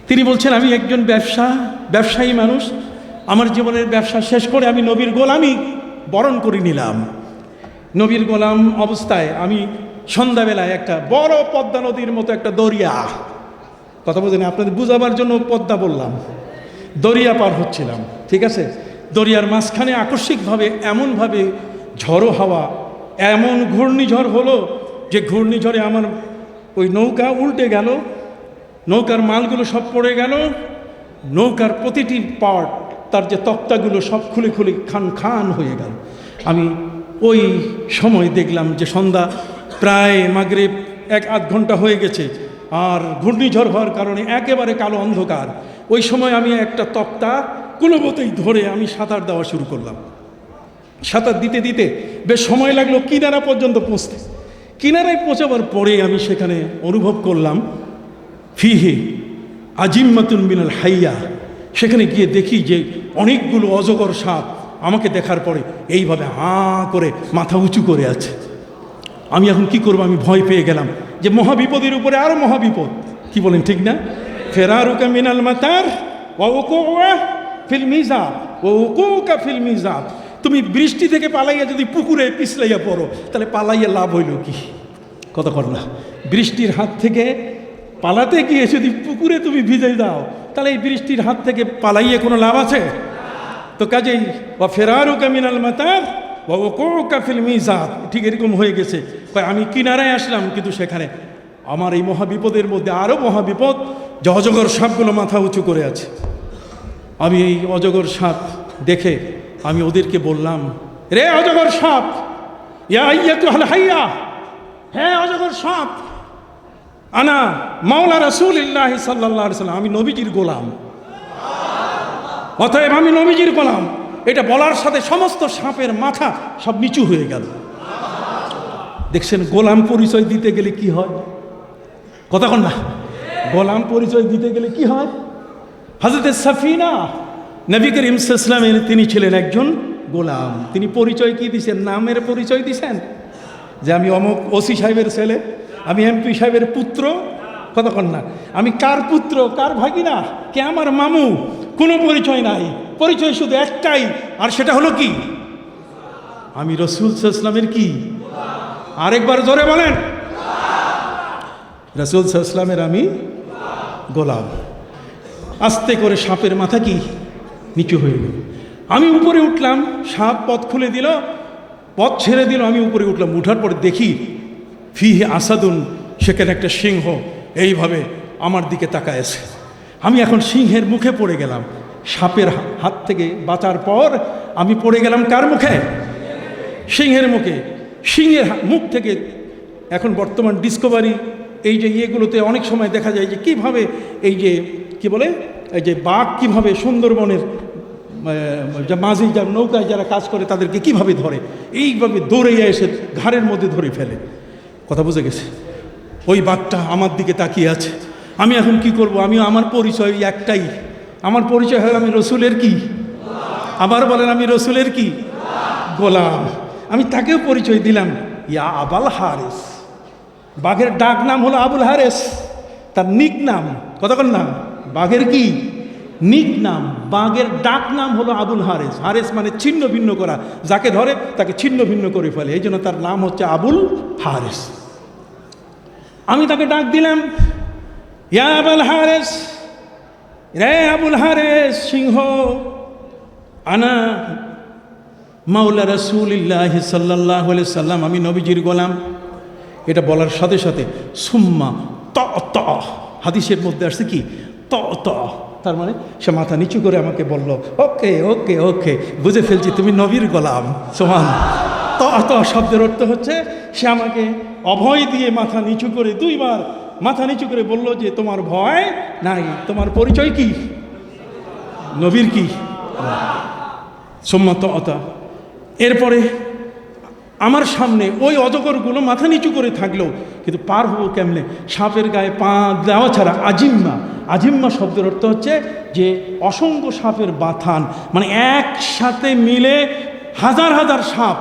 তিনি বলছেন আমি একজন ব্যবসায়ী মানুষ, আমার জীবনের ব্যবসা শেষ করে আমি নবীর গোলামি বরণ করে নিলাম। নবীর গোলাম অবস্থায় আমি সন্ধ্যাবেলায় একটা বড় পদ্মা নদীর মতো একটা দরিয়া, কথা বলছেন আপনাদের বুঝাবার জন্য পদ্মা বললাম, দরিয়া পার হচ্ছিলাম, ঠিক আছে? দরিয়ার মাঝখানে আকস্মিকভাবে এমনভাবে ঝড়ো হাওয়া, এমন ঘূর্ণিঝড় হলো যে ঘূর্ণিঝড়ে আমার ওই নৌকা উল্টে গেল, নৌকার মালগুলো সব পড়ে গেল, নৌকার প্রতিটি পার্ট, তার যে তক্তাগুলো সব খুলে খুলে খান খান হয়ে গেল। আমি ওই সময় দেখলাম যে সন্ধ্যা প্রায় মাগরিব 1-8 ঘন্টা হয়ে গেছে, আর ঘূর্ণিঝড় হওয়ার কারণে একেবারে কালো অন্ধকার। ওই সময় আমি একটা তক্তা কোনো মতেই ধরে আমি সাঁতার দেওয়া শুরু করলাম। সাঁতার দিতে দিতে বেশ সময় লাগলো কিনারা পর্যন্ত পৌঁছতে। কিনারায় পৌঁছাবার পরে আমি সেখানে অনুভব করলাম ফিহে আজিম্মাতুন মিনাল হাইয়া। সেখানে গিয়ে দেখি যে অনেকগুলো অজগর সাপ আমাকে দেখার পরে এইভাবে হাঁ করে মাথা উঁচু করে আছে। আমি এখন কি করব, আমি ভয় পেয়ে গেলাম যে মহাবিপদের উপরে আরো মহাবিপদ। কি বলেন ঠিক না? ফেরারুকা মিনাল মাতার ওয়া উকুয়া ফিল মিজাব ওয়া উকুকা ফিল মিজাব। তুমি বৃষ্টি থেকে পালাইয়া যদি পুকুরে পিছলাইয়া পড়ো তাহলে পালাইয়া লাভ হইল কি? কথা কর না। বৃষ্টির হাত থেকে পালাতে গিয়ে যদি পুকুরে তুমি ভিজে দাও তাহলে এই বৃষ্টির হাত থেকে পালাইয়ে কোনো লাভ আছে? তো কাজেই ওয়া ফেরারুকা মিনাল মাতার ওয়া উকুকা ফিল মিজাব, ঠিক এরকম হয়ে গেছে। আমি কিনারায় আসলাম, কিন্তু সেখানে আমার এই মহাবিপদের মধ্যে আরও মহাবিপদ, যে অজগর সাপগুলো মাথা উঁচু করে আছে। আমি এই অজগর সাপ দেখে আমি ওদেরকে বললাম, রে অজগর সাপ, ইয়া আইয়াতুল হাইয়া, হ্যাঁ অজগর সাপ, আনা মাওলা রাসূলুল্লাহ সাল্লাল্লাহু আলাইহি ওয়াসাল্লাম, আমি নবীজির গোলাম, অতএব আমি নবীজির গোলাম। এটা বলার সাথে সমস্ত সাপের মাথা সব নিচু হয়ে গেল। দেখছেন, গোলাম পরিচয় দিতে গেলে কি হয়? কথা কন না। গোলাম পরিচয় দিতে গেলে কি হয়? হযরত সাফিনা নবী করিম সাল্লাল্লাহু আলাইহি ওয়াসাল্লামের তিনি ছিলেন একজন গোলাম। তিনি পরিচয় কি দিয়েছেন? নামের পরিচয় দিয়েছেন যে আমি অমুক ওসি সাহেবের ছেলে, আমি এমপি সাহেবের পুত্র। কথা কন না। আমি কার পুত্র, কার ভাগিনা, কে আমার মামু, কোনো পরিচয় নাই। পরিচয় শুধু একটাই, আর সেটা হলো কি? আমি রাসূল সাল্লাল্লাহু আলাইহি ওয়াসাল্লামের কি? আরেকবার জোরে বলেন, রাসূল সাল্লাল্লাহু আলাইহি ওয়াসাল্লামের আমি গোলাম। আস্তে করে সাপের মাথা কি নিচু হয়ে গেল। আমি উপরে উঠলাম, সাপ পথ খুলে দিল, পথ ছেড়ে দিল। আমি উপরে উঠলাম, উঠার পরে দেখি ফিহে আসাদুন, সেখানে একটা সিংহ এইভাবে আমার দিকে তাকায় আছে। আমি এখন সিংহের মুখে পড়ে গেলাম। সাপের হাত থেকে বাঁচার পর আমি পড়ে গেলাম কার মুখে? সিংহের মুখে। সিংহের মুখ থেকে এখন বর্তমান ডিসকভারি এই যে ইয়েগুলোতে অনেক সময় দেখা যায় যে কীভাবে এই যে কি বলে, এই যে বাঘ কীভাবে সুন্দরবনের মাঝি যা নৌকায় যারা কাজ করে তাদেরকে কিভাবে ধরে, এইভাবে দৌড়ে এসে ঘাড়ের মধ্যে ধরে ফেলে। কথা বুঝে গেছে? ওই বাঘটা আমার দিকে তাকিয়ে আছে। আমি এখন কি করব? আমি আমার পরিচয় একটাই, আমার পরিচয় হল আমি রসুলের কি? আবার বলেন, আমি রসুলের কি? গোলাম। আমি তাকেও পরিচয় দিলাম, ইয়া আবুল হারেস। বাঘের ডাক নাম হলো আবুল হারেস, তার নিক নাম। কতক্ষণ নাম? বাঘের কি নিক নাম, বাঘের ডাক নাম হলো আবুল হারেস। হারেস মানে ছিন্ন ভিন্ন করা, যাকে ধরে তাকে ছিন্ন ভিন্ন করে ফেলে, এই জন্য তার নাম হচ্ছে আবুল হারেস। আমি তাকে ডাক দিলাম, ইয়া আবুল হারেস, রে আবুল হারেস সিংহ, আনা মাওলা রাসূলুল্লাহ সাল্লাল্লাহু আলাইহি সাল্লাম, আমি নবীজির গোলাম। এটা বলার সাথে সাথে সুম্মা ত ত, হাদিসের মধ্যে আসছে কি ত ত, তার মানে সে মাথা নিচু করে আমাকে বলল, ওকে ওকে ওকে, বুঝে ফেলছি তুমি নবীর গোলাম। সুবহান। ত ত শব্দের অর্থ হচ্ছে সে আমাকে অভয় দিয়ে মাথা নিচু করে দুইবার মাথা নিচু করে বলল যে তোমার ভয় নাই, তোমার পরিচয় কি? নবীর কি? সুম্মা ত ত। এরপরে আমার সামনে ওই অজগরগুলো মাথা নিচু করে থাকলো, কিন্তু পার হবো কেমনে? সাপের গায়ে পা দেওয়া ছাড়া। আজিম্মা, আজিম্মা শব্দের অর্থ হচ্ছে যে অসংখ্য সাপের বাথান, মানে একসাথে মিলে হাজার হাজার সাপ।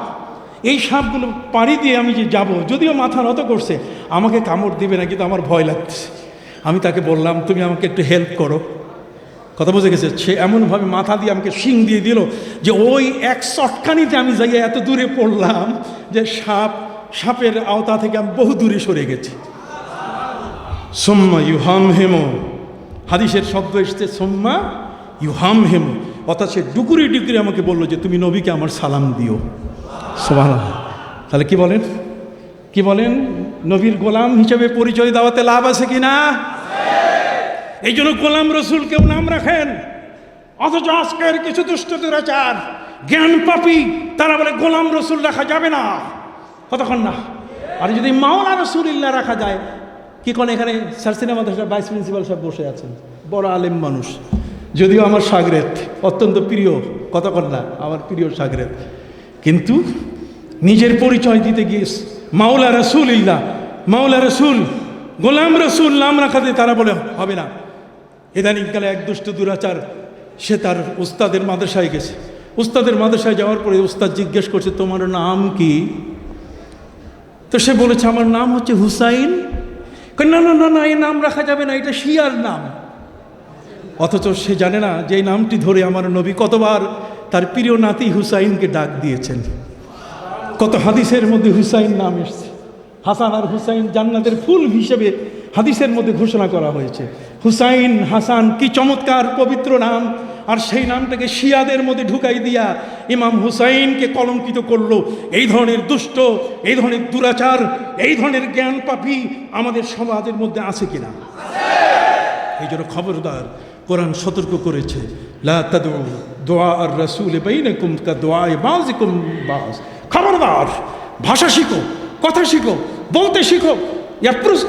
এই সাপগুলো পাড়ি দিয়ে আমি যে যাব, যদিও মাথা নত করছে, আমাকে কামড় দিবে না, কিন্তু আমার ভয় লাগছে। আমি তাকে বললাম, তুমি আমাকে একটু হেল্প করো। কথা বুঝে গেছে? সে এমনভাবে মাথা দিয়ে আমাকে শিং দিয়ে দিল যে ওই এক চটকানিতে আমি যাইয়া এত দূরে পড়লাম যে সাপের আওতা থেকে আমি বহু দূরে সরে গেছি। সুম্মা ইউহাম হেমো, হাদিসের শব্দ এসছে সুম্মা ইউহাম হেমো, অর্থাৎ সে ডুকুরি ডুকুরি আমাকে বললো যে তুমি নবীকে আমার সালাম দিও। সুবহানাল্লাহ। তাহলে কি বলেন, কি বলেন? নবীর গোলাম হিসেবে পরিচয় দেওয়াতে লাভ আছে কি না? এই জন্য গোলাম রসুল কেউ নাম রাখেন, অথচ আজকের কিছু দুষ্ট দুরাচার জ্ঞান পাপী তারা বলে গোলাম রসুল রাখা যাবে না। কতক্ষণ না। আর যদি মাওলা রাসূলুল্লাহ রাখা যায়, কি কোন এখানে স্যার সিনেমা দেশের ভাইস প্রিন্সিপাল সব বসে আছেন, বড় আলেম মানুষ, যদিও আমার সাগরেদ, অত্যন্ত প্রিয়, কথা কর না, আমার প্রিয় সাগরেদ, কিন্তু নিজের পরিচয় দিতে গিয়ে মাওলা রসুলিল্লাহ, মাওলা রসুল, গোলাম রসুল নাম রাখাতে তারা বলে হবে না। ইদানিংকালে এক দুষ্ট দুরাচার, সে তার উস্তাদের মাদ্রাসায় গেছে। উস্তাদের মাদ্রাসায় যাওয়ার পরে উস্তাদ জিজ্ঞেস করছে, তোমার নাম কি? তো সে বলেছে, আমার নাম হচ্ছে হুসাইন। না না না না, এই নাম রাখা যাবে না, এটা শিয়ার নাম। অথচ সে জানে না যে এই নামটি ধরে আমার নবী কতবার তার প্রিয় নাতি হুসাইনকে ডাক দিয়েছেন। কত হাদিসের মধ্যে হুসাইন নাম এসছে। হাসান আর হুসাইন জান্নাতের ফুল হিসেবে হাদিসের মধ্যে ঘোষণা করা হয়েছে। হুসাইন, হাসান, কি চমৎকার পবিত্র নাম! আর সেই নামটাকে শিয়াদের মধ্যে ঢুকাই দিয়া ইমাম হুসাইনকে কলঙ্কিত করলো। এই ধরনের দুষ্ট, এই ধরনের দুরাচার, এই ধরনের জ্ঞান পাপী আমাদের সমাজের মধ্যে আছে কিনা? এই জন্য খবরদার, কোরআন সতর্ক করেছে, লা তাদউ দুআ আর রাসূল বাইনাকুম কা দুআই বাযিকুম বায। খবরদার, ভাষা শিখো, কথা শিখো, বলতে শিখো,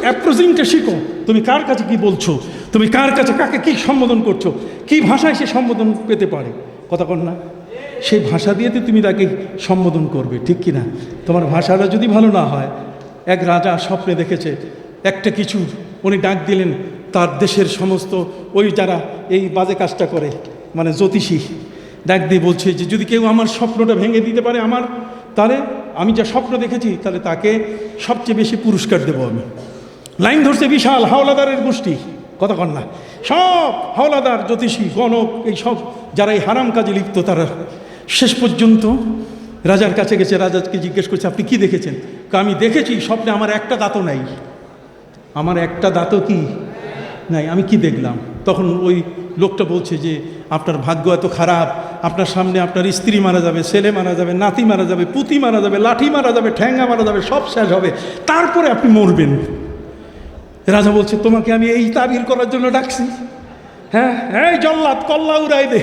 অ্যাপ্রোচিংটা শিখো। তুমি কার কাছে কি বলছো, তুমি কার কাছে কাকে কি সম্বোধন করছো, কি ভাষায় সে সম্বোধন পেতে পারে, কথা কর না? সেই ভাষা দিয়ে তো তুমি তাকে সম্বোধন করবে, ঠিক কি না? তোমার ভাষাটা যদি ভালো না হয়, এক রাজা স্বপ্নে দেখেছে একটা কিছু, উনি ডাক দিলেন তার দেশের সমস্ত ওই যারা এই বাজে কাজটা করে, মানে জ্যোতিষী, ডাক দিয়ে বলছে যে যদি কেউ আমার স্বপ্নটা ভেঙে দিতে পারে আমার, তাহলে আমি যা স্বপ্ন দেখেছি তাহলে তাকে সবচেয়ে বেশি পুরস্কার দেবো আমি। লাইন ধরছে বিশাল হাওলাদারের গোষ্ঠী, কথা কন না, সব হাওলাদার, জ্যোতিষী, গণক, এই সব যারা এই হারাম কাজে লিপ্ত, তারা শেষ পর্যন্ত রাজার কাছে গেছে। রাজাকে জিজ্ঞেস করছে, আপনি কি দেখেছেন? আমি দেখেছি স্বপ্নে আমার একটা দাঁতও নাই, আমার একটা দাঁতও কি নাই, আমি কি দেখলাম? তখন ওই লোকটা বলছে যে আপনার ভাগ্য এত খারাপ, আপনার সামনে আপনার স্ত্রী মারা যাবে, ছেলে মারা যাবে, নাতি মারা যাবে, পুতি মারা যাবে, লাঠি মারা যাবে, ঠ্যাঙ্গা মারা যাবে, সব শেষ হবে, তারপরে আপনি মরবেন। রাজা বলছে, তোমাকে আমি এই তাবির করার জন্য ডাকছি? হ্যাঁ, এই জল্লাদ কল্লা উড়াই দে।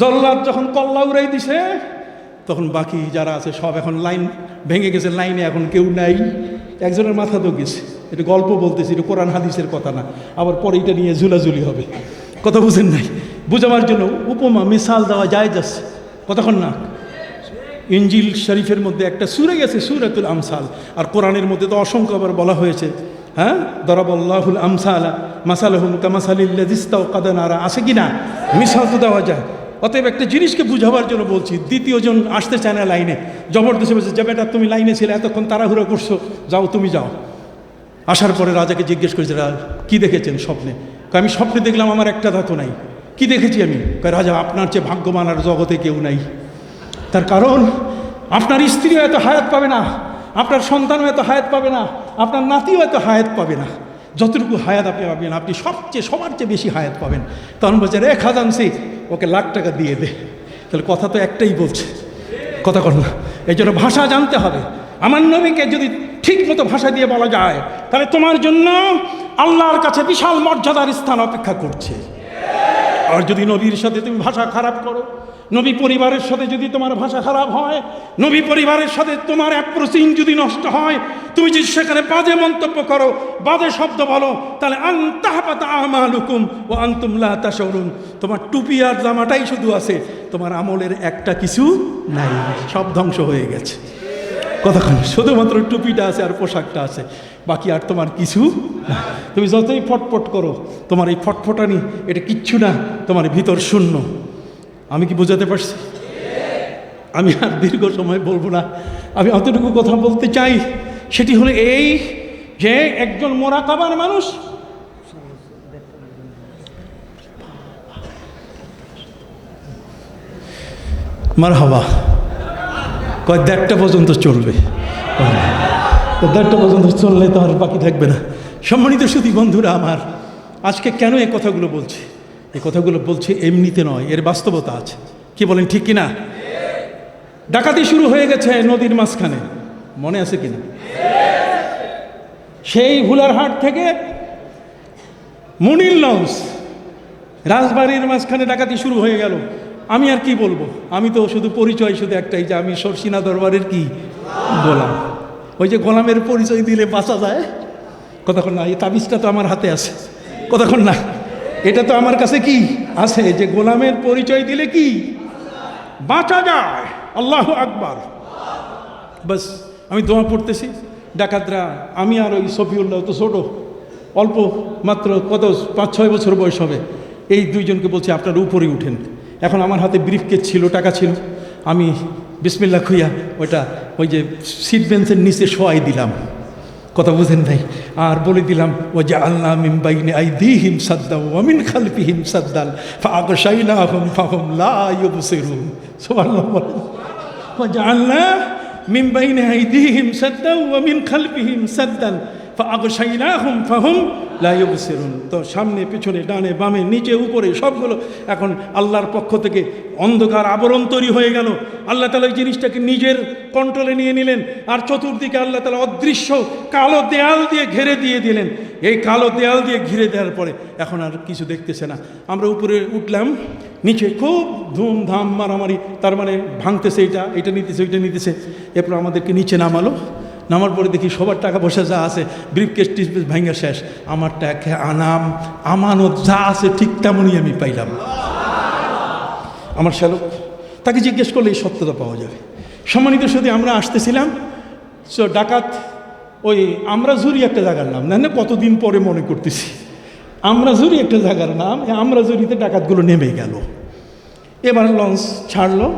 জল্লাদ যখন কল্লা উড়াই দিছে, তখন বাকি যারা আছে সব এখন লাইন ভেঙে গেছে, লাইনে এখন কেউ নাই। একজনের মাথা তো গেছে। এটা গল্প বলতেছি, এটা কোরআন হাদিসের কথা না, আবার পরে এটা নিয়ে ঝুলাঝুলি হবে, কথা বুঝেন নাই? বুঝাবার জন্য উপমা মিসাল দেওয়া যায় যাচ্ছে, কতক্ষণ না? ইনজিল শরীফের মধ্যে একটা সূরা গেছে, সূরাতুল আমসাল, আর কোরআনের মধ্যে তো অসংখ্য আবার বলা হয়েছে, হ্যাঁ, দরাবাল্লাহুল আমসালা মাসালাহুম কামাসালিল্লাযী ইসতাওকাদা নারা, আছে কি না? মিসাল তো দেওয়া যায়। অতএব একটা জিনিসকে বুঝাবার জন্য বলছি। দ্বিতীয় জন আসতে চায় না লাইনে, জবরদস্তি বলছে, যে বেটা তুমি লাইনে ছিলে, এতক্ষণ তাড়াহুড়ো করছো, যাও তুমি যাও। আসার পরে রাজাকে জিজ্ঞেস করেছে, কি দেখেছেন স্বপ্নে? আমি স্বপ্নে দেখলাম আমার একটা দাঁতও নাই। কি দেখেছি আমি? রাজা, আপনার চেয়ে ভাগ্যবান আর জগতে কেউ নাই। তার কারণ আপনার স্ত্রীও এত হায়াত পাবে না, আপনার সন্তানও এত হায়াত পাবে না, আপনার নাতিও এত হায়াত পাবে না, যতটুকু হায়াত আপনি পাবেন, আপনি সবার চেয়ে বেশি হায়াত পাবেন। তখন বলছে, রে খাজানসি, ওকে লাখ টাকা দিয়ে দে। তাহলে কথা তো একটাই বলছে, কথা কর না? এই জন্য ভাষা জানতে হবে। আমার নবীকে যদি ঠিক মতো ভাষা দিয়ে বলা যায়, তাহলে তোমার জন্য আল্লাহর কাছে বিশাল মর্যাদার স্থান অপেক্ষা করছে। আর যদি নবীর সাথে তুমি ভাষা খারাপ করো, নবী পরিবারের সাথে যদি তোমার ভাষা খারাপ হয়, নবী পরিবারের সাথে তোমার অ্যাপ্রোচিং যদি নষ্ট হয়, তুমি যদি সেখানে বাজে মন্তব্য করো, বাজে শব্দ বলো, তাহলে আনতাহবাতা আমালুকুম ওয়া আনতুম লা তাশউরুন। তোমার টুপি আর জামাটাই শুধু আছে, তোমার আমলের একটা কিছু নাই, সব ধ্বংস হয়ে গেছে। কতক্ষণ শুধুমাত্র টুপিটা আছে আর পোশাকটা আছে, বাকি আর তোমার কিছু না। তুমি যতই ফটফট করো, তোমার এই ফটফটানি এটা কিচ্ছু না, তোমার ভিতর শূন্য। আমি কি বোঝাতে পারছি? আমি আর দীর্ঘ সময় বলবো না, আমি অতটুকু কথা বলতে চাই। সেটি হলো এই যে একজন মোরাকাবার মানুষ মারহাবা কয় 1:30 পর্যন্ত চলবে, 1:30 পর্যন্ত চললে তো আর বাকি থাকবে না। সম্মানিত সুধী বন্ধুরা আমার, আজকে কেন এই কথাগুলো বলছি? এই কথাগুলো বলছি এমনিতে নয়, এর বাস্তবতা আছে। কি বলেন, ঠিক কিনা? ডাকাতি শুরু হয়ে গেছে নদীর মাঝখানে, মনে আছে কিনা? সেই ভুলারহাট থেকে মুনির লঞ্চ, রাজবাড়ির মাঝখানে ডাকাতি শুরু হয়ে গেল। আমি আর কি বলবো? আমি তো শুধু পরিচয় শুধু একটাই, যে আমি সরসিনা দরবারের কি গোলাম। ওই যে গোলামের পরিচয় দিলে বাঁচা যায়, কতক্ষণ না? এই তাবিজটা তো আমার হাতে আছে, কতক্ষণ না? এটা তো আমার কাছে কি আছে যে গোলামের পরিচয় দিলে কি বাঁচা যায়। আল্লাহু আকবার। বাস আমি দোয়া পড়তেছি, ডাকাতরা, আমি আর ওই সফিউল্লাহ তো ছোটো, অল্প মাত্র কত 5-6 বছর বয়স হবে, এই দুইজনকে বলছি আপনারা উপরে উঠেন। এখন আমার হাতে ব্রিফকেস ছিল, টাকা ছিল, আমি বিসমিল্লাহ খুইয়া ওইটা ওই যে সিট বেঞ্চের নিচে শোয়াই দিলাম, কথা বুঝেন ভাই, আর বলে দিলাম ও যে আল্লাহ মিন বাইনি আইদিহিম সাদ্দা ওয়া মিন খালফিহিম সাদ্দাল ফাআগশাইনাহুম ফাহুম লা ইউবসিরুন। সুবহানাল্লাহ। ওয়া জাআলনা মিন বাইনি আইদিহিম সাদ্দা ওয়া মিন খালফিহিম সাদ্দাল ফাআগশাইনাহুম ফাহুম লা ইউবসিরুন। তো সামনে পিছনে ডানে বামে নিচে উপরে সবগুলো এখন আল্লাহর পক্ষ থেকে অন্ধকার আবরণ তৈরি হয়ে গেল। আল্লাহ তাআলা এই জিনিসটাকে নিজের কন্ট্রোলে নিয়ে নিলেন, আর চতুর্দিকে আল্লাহ তাআলা অদৃশ্য কালো দেয়াল দিয়ে ঘিরে দিয়ে দিলেন। এই কালো দেয়াল দিয়ে ঘিরে দেওয়ার পরে এখন আর কিছু দেখতেছে না। আমরা উপরে উঠলাম, নিচে খুব ধুমধাম মারামারি, তার মানে ভাঙতেছে, এটা নিতেছে, ওইটা নিতেছে। এরপর আমাদেরকে নিচে নামালো, নামার পরে দেখি সবার টাকা পয়সা যা আছে ব্রিফকেস টিফকেস ভাঙা শেষ। আমার টাকা আমানত যা আছে ঠিক তেমনই আমি পাইলাম। আমার শ্যালক, তাকে জিজ্ঞেস করলে এই সত্যতা পাওয়া যাবে। সম্মানিত শুধু আমরা আসতেছিলাম, ডাকাত ওই আমরাজুরি একটা জায়গার নাম, না কতদিন পরে মনে করতেছি, আমরাজুরি একটা জায়গার নাম, আমরাজুরিতে ডাকাতগুলো নেমে গেল। এবার লঞ্চ ছাড়লো,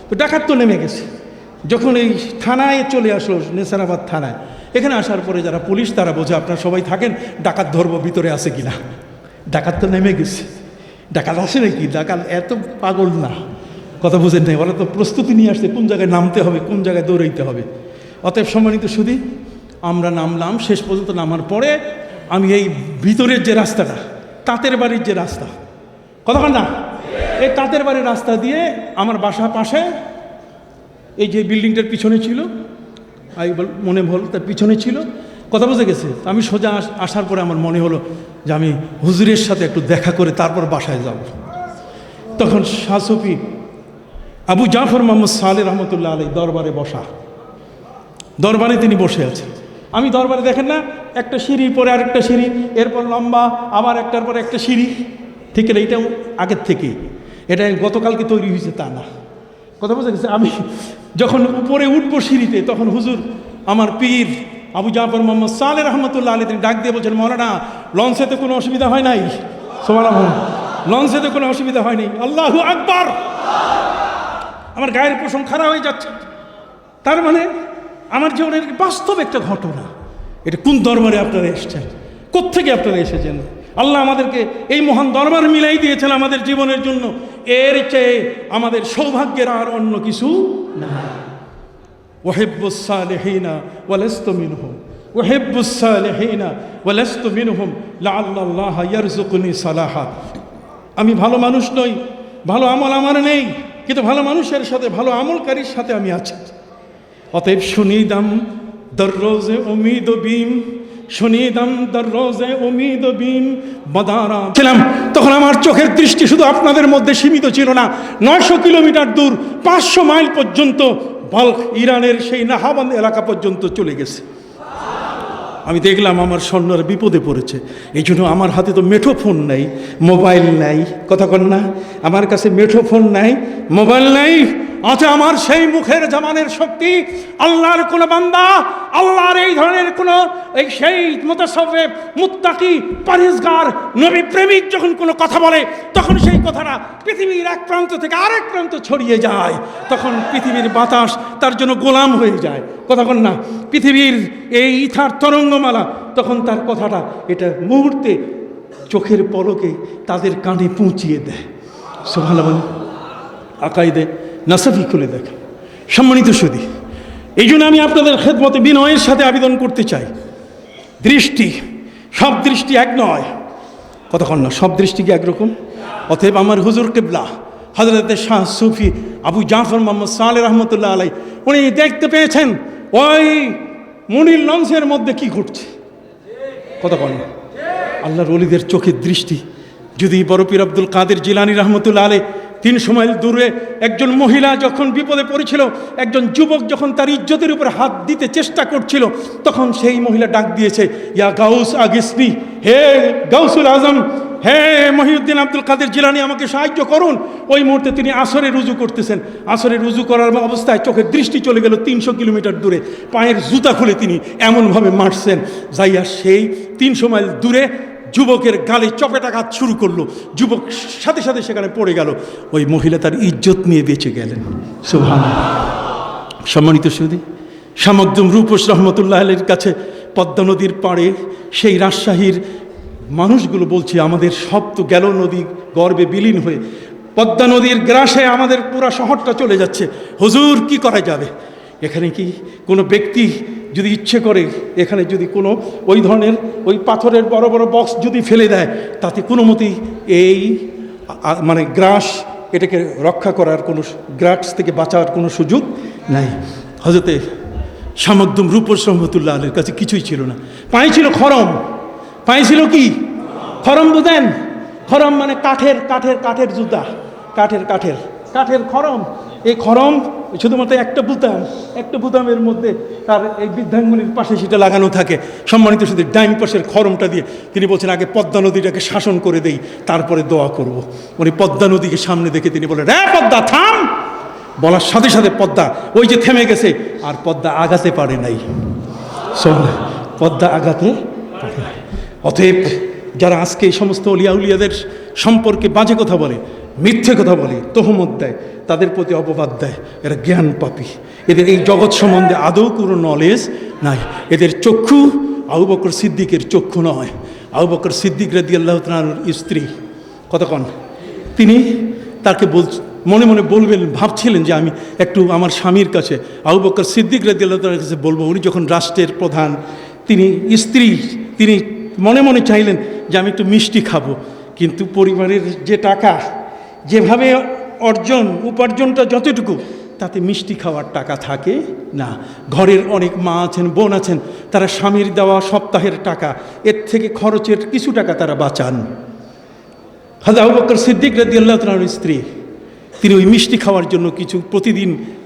তো ডাকাত তো নেমে গেছে। যখন এই থানায় চলে আসলো, নেসারাবাদ থানায়, এখানে আসার পরে যারা পুলিশ তারা বোঝে আপনারা সবাই থাকেন, ডাকাত ধরবো ভিতরে আছে কিনা। ডাকাত তো নেমে গেছে, ডাকাত আসে নাকি, ডাকাত এত পাগল না, কথা বুঝেন নাই, ওরা তো প্রস্তুতি নিয়ে আসছে কোন জায়গায় নামতে হবে, কোন জায়গায় দৌড়াইতে হবে। অতএব সম্মানিত শুধু আমরা নামলাম, শেষ পর্যন্ত নামার পরে আমি এই ভিতরের যে রাস্তাটা, তাঁতের বাড়ির যে রাস্তা, কতক্ষণ না, এই তাঁতের বাড়ির রাস্তা দিয়ে আমার বাসা পাশে এই যে বিল্ডিংটার পিছনে ছিল, মনে হল তার পিছনে ছিল, কথা বুঝে গেছে। আমি সোজা আসার পরে আমার মনে হলো যে আমি হুজুরের সাথে একটু দেখা করে তারপর বাসায় যাব। তখন শাহ সুফি আবু জাফর মোহাম্মদ সালেহ রহমতুল্লাহ আলাই দরবারে বসা, দরবারে তিনি বসে আছেন। আমি দরবারে দেখেন না, একটা সিঁড়ি পরে আরেকটা সিঁড়ি, এরপর লম্বা, আবার একটার পরে একটা সিঁড়ি, ঠিক না, এইটাও আগের থেকে, এটা গতকালকে তৈরি হয়েছে তা না, কথা বুঝে গেছে। আমি যখন উপরে উঠবো সিঁড়িতে, তখন হুজুর আমার পীর আবু জাফর মোহাম্মদ সালেহ রহমতুল্লাহ আলী তিনি ডাক দিয়ে বলছেন, মৌলানা লঞ্চেতে কোনো অসুবিধা হয় নাই, সুবহানাল্লাহ, লঞ্চেতে কোনো অসুবিধা হয়নি, আল্লাহু আকবার। আমার গায়ের পোষণ খারাপ হয়ে যাচ্ছে। তার মানে আমার জীবনের বাস্তব একটা ঘটনা। এটা কোন দরবারে আপনারা এসেছেন, কোত্থেকে আপনারা এসেছেন? আল্লাহ আমাদেরকে এই মহান দরবার মিলাই দিয়েছেন আমাদের জীবনের জন্য, এর চেয়ে আমাদের সৌভাগ্যের আর অন্য কিছু না। ওয়াহিব্বুস সালিহিনা ওয়া লাস্তু মিনহুম, ওয়াহিব্বুস সালিহিনা ওয়া লাস্তু মিনহুম লাআল্লাল্লাহা ইয়ারযুকুনি সালাহা। আমি ভালো মানুষ নই, ভালো আমল আমার নেই, কিন্তু ভালো মানুষের সাথে, ভালো আমলকারীর সাথে আমি আছি। অতএব শুনিদাম দররোজে উম্মীদ বিম, শুনিদাম দররোজে উম্মীদ বিম বাদারা ছিলাম। তখন আমার চোখের দৃষ্টি শুধু আপনাদের মধ্যে সীমিত ছিল না, 900 কিলোমিটার দূর, 500 মাইল পর্যন্ত, বাল্ক ইরানের সেই নাহাবান্দ এলাকা পর্যন্ত চলে গেছে। আমি দেখলাম আমার সৈন্যরা বিপদে পড়েছে। এই জন্য আমার হাতে তো মেঠোফোন নাই, মোবাইল নাই, কথা কন না, আমার কাছে মেঠোফোন নাই, মোবাইল নাই, আছে আমার সেই মুখের জবানের শক্তি। আল্লাহর কোন বান্দা, আল্লাহর এই ধরনের কোন এই সেই মুতাসাউফ মুত্তাকি পরহেজগার নবী প্রেমিক যখন কোনো কথা বলে, তখন সেই কথাটা পৃথিবীর এক প্রান্ত থেকে আরেক প্রান্ত ছড়িয়ে যায়। তখন পৃথিবীর বাতাস তার জন্য গোলাম হয়ে যায়, কথা কন না, পৃথিবীর এই ইথার তরঙ্গমালা তখন তার কথাটা এটা মুহূর্তে চোখের পলকে তাদের কানে পৌঁছিয়ে দেয়। সুবহানাল্লাহ। আকাইদে নাসাফি খুলে দেখা। সম্মানিত সুধী, এই জন্য আমি আপনাদের খেদমতে বিনয়ের সাথে আবেদন করতে চাই, দৃষ্টি, সব দৃষ্টি এক নয়, কতক্ষণ না, সব দৃষ্টি কি একরকম? অতএব আমার হুজুর কিবলা হযরত শাহ সুফি আবু জাফর মোহাম্মদ সালেহ রহমতুল্লাহ আলাই, উনি দেখতে পেয়েছেন ওই মুনির লঞ্চের মধ্যে কি ঘটছে, কতক্ষণ না। আল্লাহর ওলিদের চোখের দৃষ্টি। যদি বড় পীর আব্দুল কাদের জিলানী রহমতুল্লাহ আলাই 300 মাইল দূরে একজন মহিলা যখন বিপদে পড়েছিল, একজন যুবক যখন তার ইজ্জতের উপরে হাত দিতে চেষ্টা করছিল, তখন সেই মহিলা ডাক দিয়েছে, ইয়া গাউস আগিসনি, হে গাউসুল আজম, হে মহিউদ্দিন আব্দুল কাদের জিলানী আমাকে সাহায্য করুন। ওই মুহূর্তে তিনি আসরে রুজু করতেছেন। আসরে রুজু করার অবস্থায় চোখের দৃষ্টি চলে গেল 300 কিলোমিটার দূরে। পায়ের জুতা খুলে তিনি এমনভাবে মারছেন, যাইয়া সেই 300 মাইল দূরে যুবকের গালে চপেটাঘাত শুরু করলো। যুবক সাথে সাথে সেখানে পড়ে গেল। ওই মহিলা তার ইজ্জত নিয়ে বেঁচে গেলেন। সুবহানাল্লাহ। সম্মানিত সুধী, শাহ মখদুম রূপস রহমতুল্লাহ আলাইহির কাছে পদ্মা নদীর পাড়ে সেই রাজশাহীর মানুষগুলো বলছে, আমাদের সব তো গেল নদী গর্বে বিলীন হয়ে, পদ্মা নদীর গ্রাসে আমাদের পুরা শহরটা চলে যাচ্ছে। হুজুর কি করা যাবে? এখানে কি কোনো ব্যক্তি যদি ইচ্ছে করে এখানে যদি কোনো ওই ধরনের ওই পাথরের বড় বড় বক্স যদি ফেলে দেয়, তাতে কোনো মতেই এই মানে গ্রাস এটাকে রক্ষা করার কোনো, গ্রাস থেকে বাঁচার কোনো সুযোগ নাই। হযরতে শাহ মখদুম রূপস রহমতুল্লাহ আলাইহির কাছে কিছুই ছিল না। পায়ে ছিল খরম। পায়ে ছিল কি? খরম। বুঝেন? খরম মানে কাঠের জুতা, কাঠের খরম। এই খরম শুধুমাত্র একটা বুতামের মধ্যে তার এই বৃদ্ধাঙ্গুলির পাশে সেটা লাগানো থাকে। সম্মানিত শুধু ডাইন পাশের খরমটা দিয়ে তিনি বলছেন, আগে পদ্মা নদীটাকে শাসন করে দেই, তারপরে দোয়া করব। উনি পদ্মা নদীকে সামনে দেখে তিনি বলেন, রে পদ্মা থাম। বলার সাথে সাথে পদ্মা ওই যে থেমে গেছে, আর পদ্মা আগাতে পারে নাই। পদ্মা আগাতে পারে নাই। অতএব যারা আজকে এই সমস্ত অলিয়া উলিয়াদের সম্পর্কে বাজে কথা বলে, মিথ্যে কথা বলে, তহমত দেয়, তাদের প্রতি অপবাদ দেয়, এরা জ্ঞান পাপী। এদের এই জগৎ সম্বন্ধে আদৌ কোনো নলেজ নাই। এদের চক্ষু আবু বকর সিদ্দিকের চক্ষু নয়। আবু বকর সিদ্দিক রাদিয়াল্লাহু তাআলার স্ত্রী কতক্ষণ তিনি তাকে মনে মনে বলবেন, ভাবছিলেন যে আমি একটু আমার স্বামীর কাছে আবু বকর সিদ্দিক রাদিয়াল্লাহু তাআলার কাছে বলবো। উনি যখন রাষ্ট্রের প্রধান, তিনি স্ত্রী, তিনি মনে মনে চাইলেন যে আমি একটু মিষ্টি খাবো। কিন্তু পরিবারের যে টাকা, যেভাবে উপার্জনটা যতটুকু, তাতে মিষ্টি খাওয়ার টাকা থাকে না। ঘরের অনেক মা আছেন, বোন আছেন, তারা স্বামীর দেওয়া সপ্তাহের টাকা, এর থেকে খরচের কিছু টাকা তারা বাঁচান। হযরত আবু বকর সিদ্দিক রাদিয়াল্লাহু তাআলার স্ত্রী, তিনি ওই মিষ্টি খাওয়ার জন্য কিছু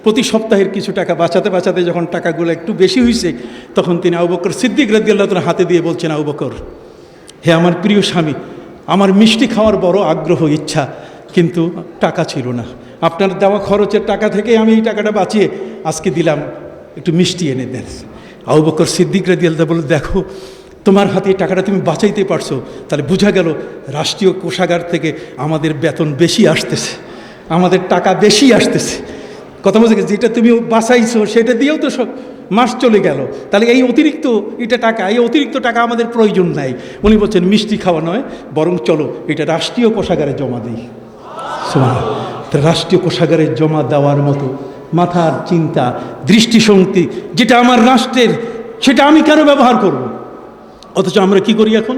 প্রতি সপ্তাহের কিছু টাকা বাঁচাতে যখন টাকাগুলো একটু বেশি হয়েছে, তখন তিনি আবু বকর সিদ্দিক রাদিয়াল্লাহু তাআলা হাতে দিয়ে বলছেন, আবু বকর, হে আমার প্রিয় স্বামী, আমার মিষ্টি খাওয়ার বড় আগ্রহ, ইচ্ছা, কিন্তু টাকা ছিল না। আপনার দেওয়া খরচের টাকা থেকে আমি এই টাকাটা বাঁচিয়ে আজকে দিলাম, একটু মিষ্টি এনে দেন। আবু বকর সিদ্দিক রাদিয়াল্লাহু বলে, দেখো তোমার হাতে এই টাকাটা তুমি বাঁচাইতে পারছো, তাহলে বোঝা গেল রাষ্ট্রীয় কোষাগার থেকে আমাদের বেতন বেশি আসতেছে, আমাদের টাকা বেশি আসতেছে। কথা বলছে, যেটা তুমি বাঁচাইছো সেটা দিয়েও তো সব মাস চলে গেল, তাহলে এই অতিরিক্ত টাকা আমাদের প্রয়োজন নাই। উনি বলছেন, মিষ্টি খাওয়া নয়, বরং চলো এটা রাষ্ট্রীয় কোষাগারে জমা দিই। রাষ্ট্রীয় কোষাগারে জমা দেওয়ার মতো মাথার চিন্তা, দৃষ্টিশক্তি যেটা আমার রাষ্ট্রের, সেটা আমি কেন ব্যবহার করব? অথচ আমরা কি করি এখন?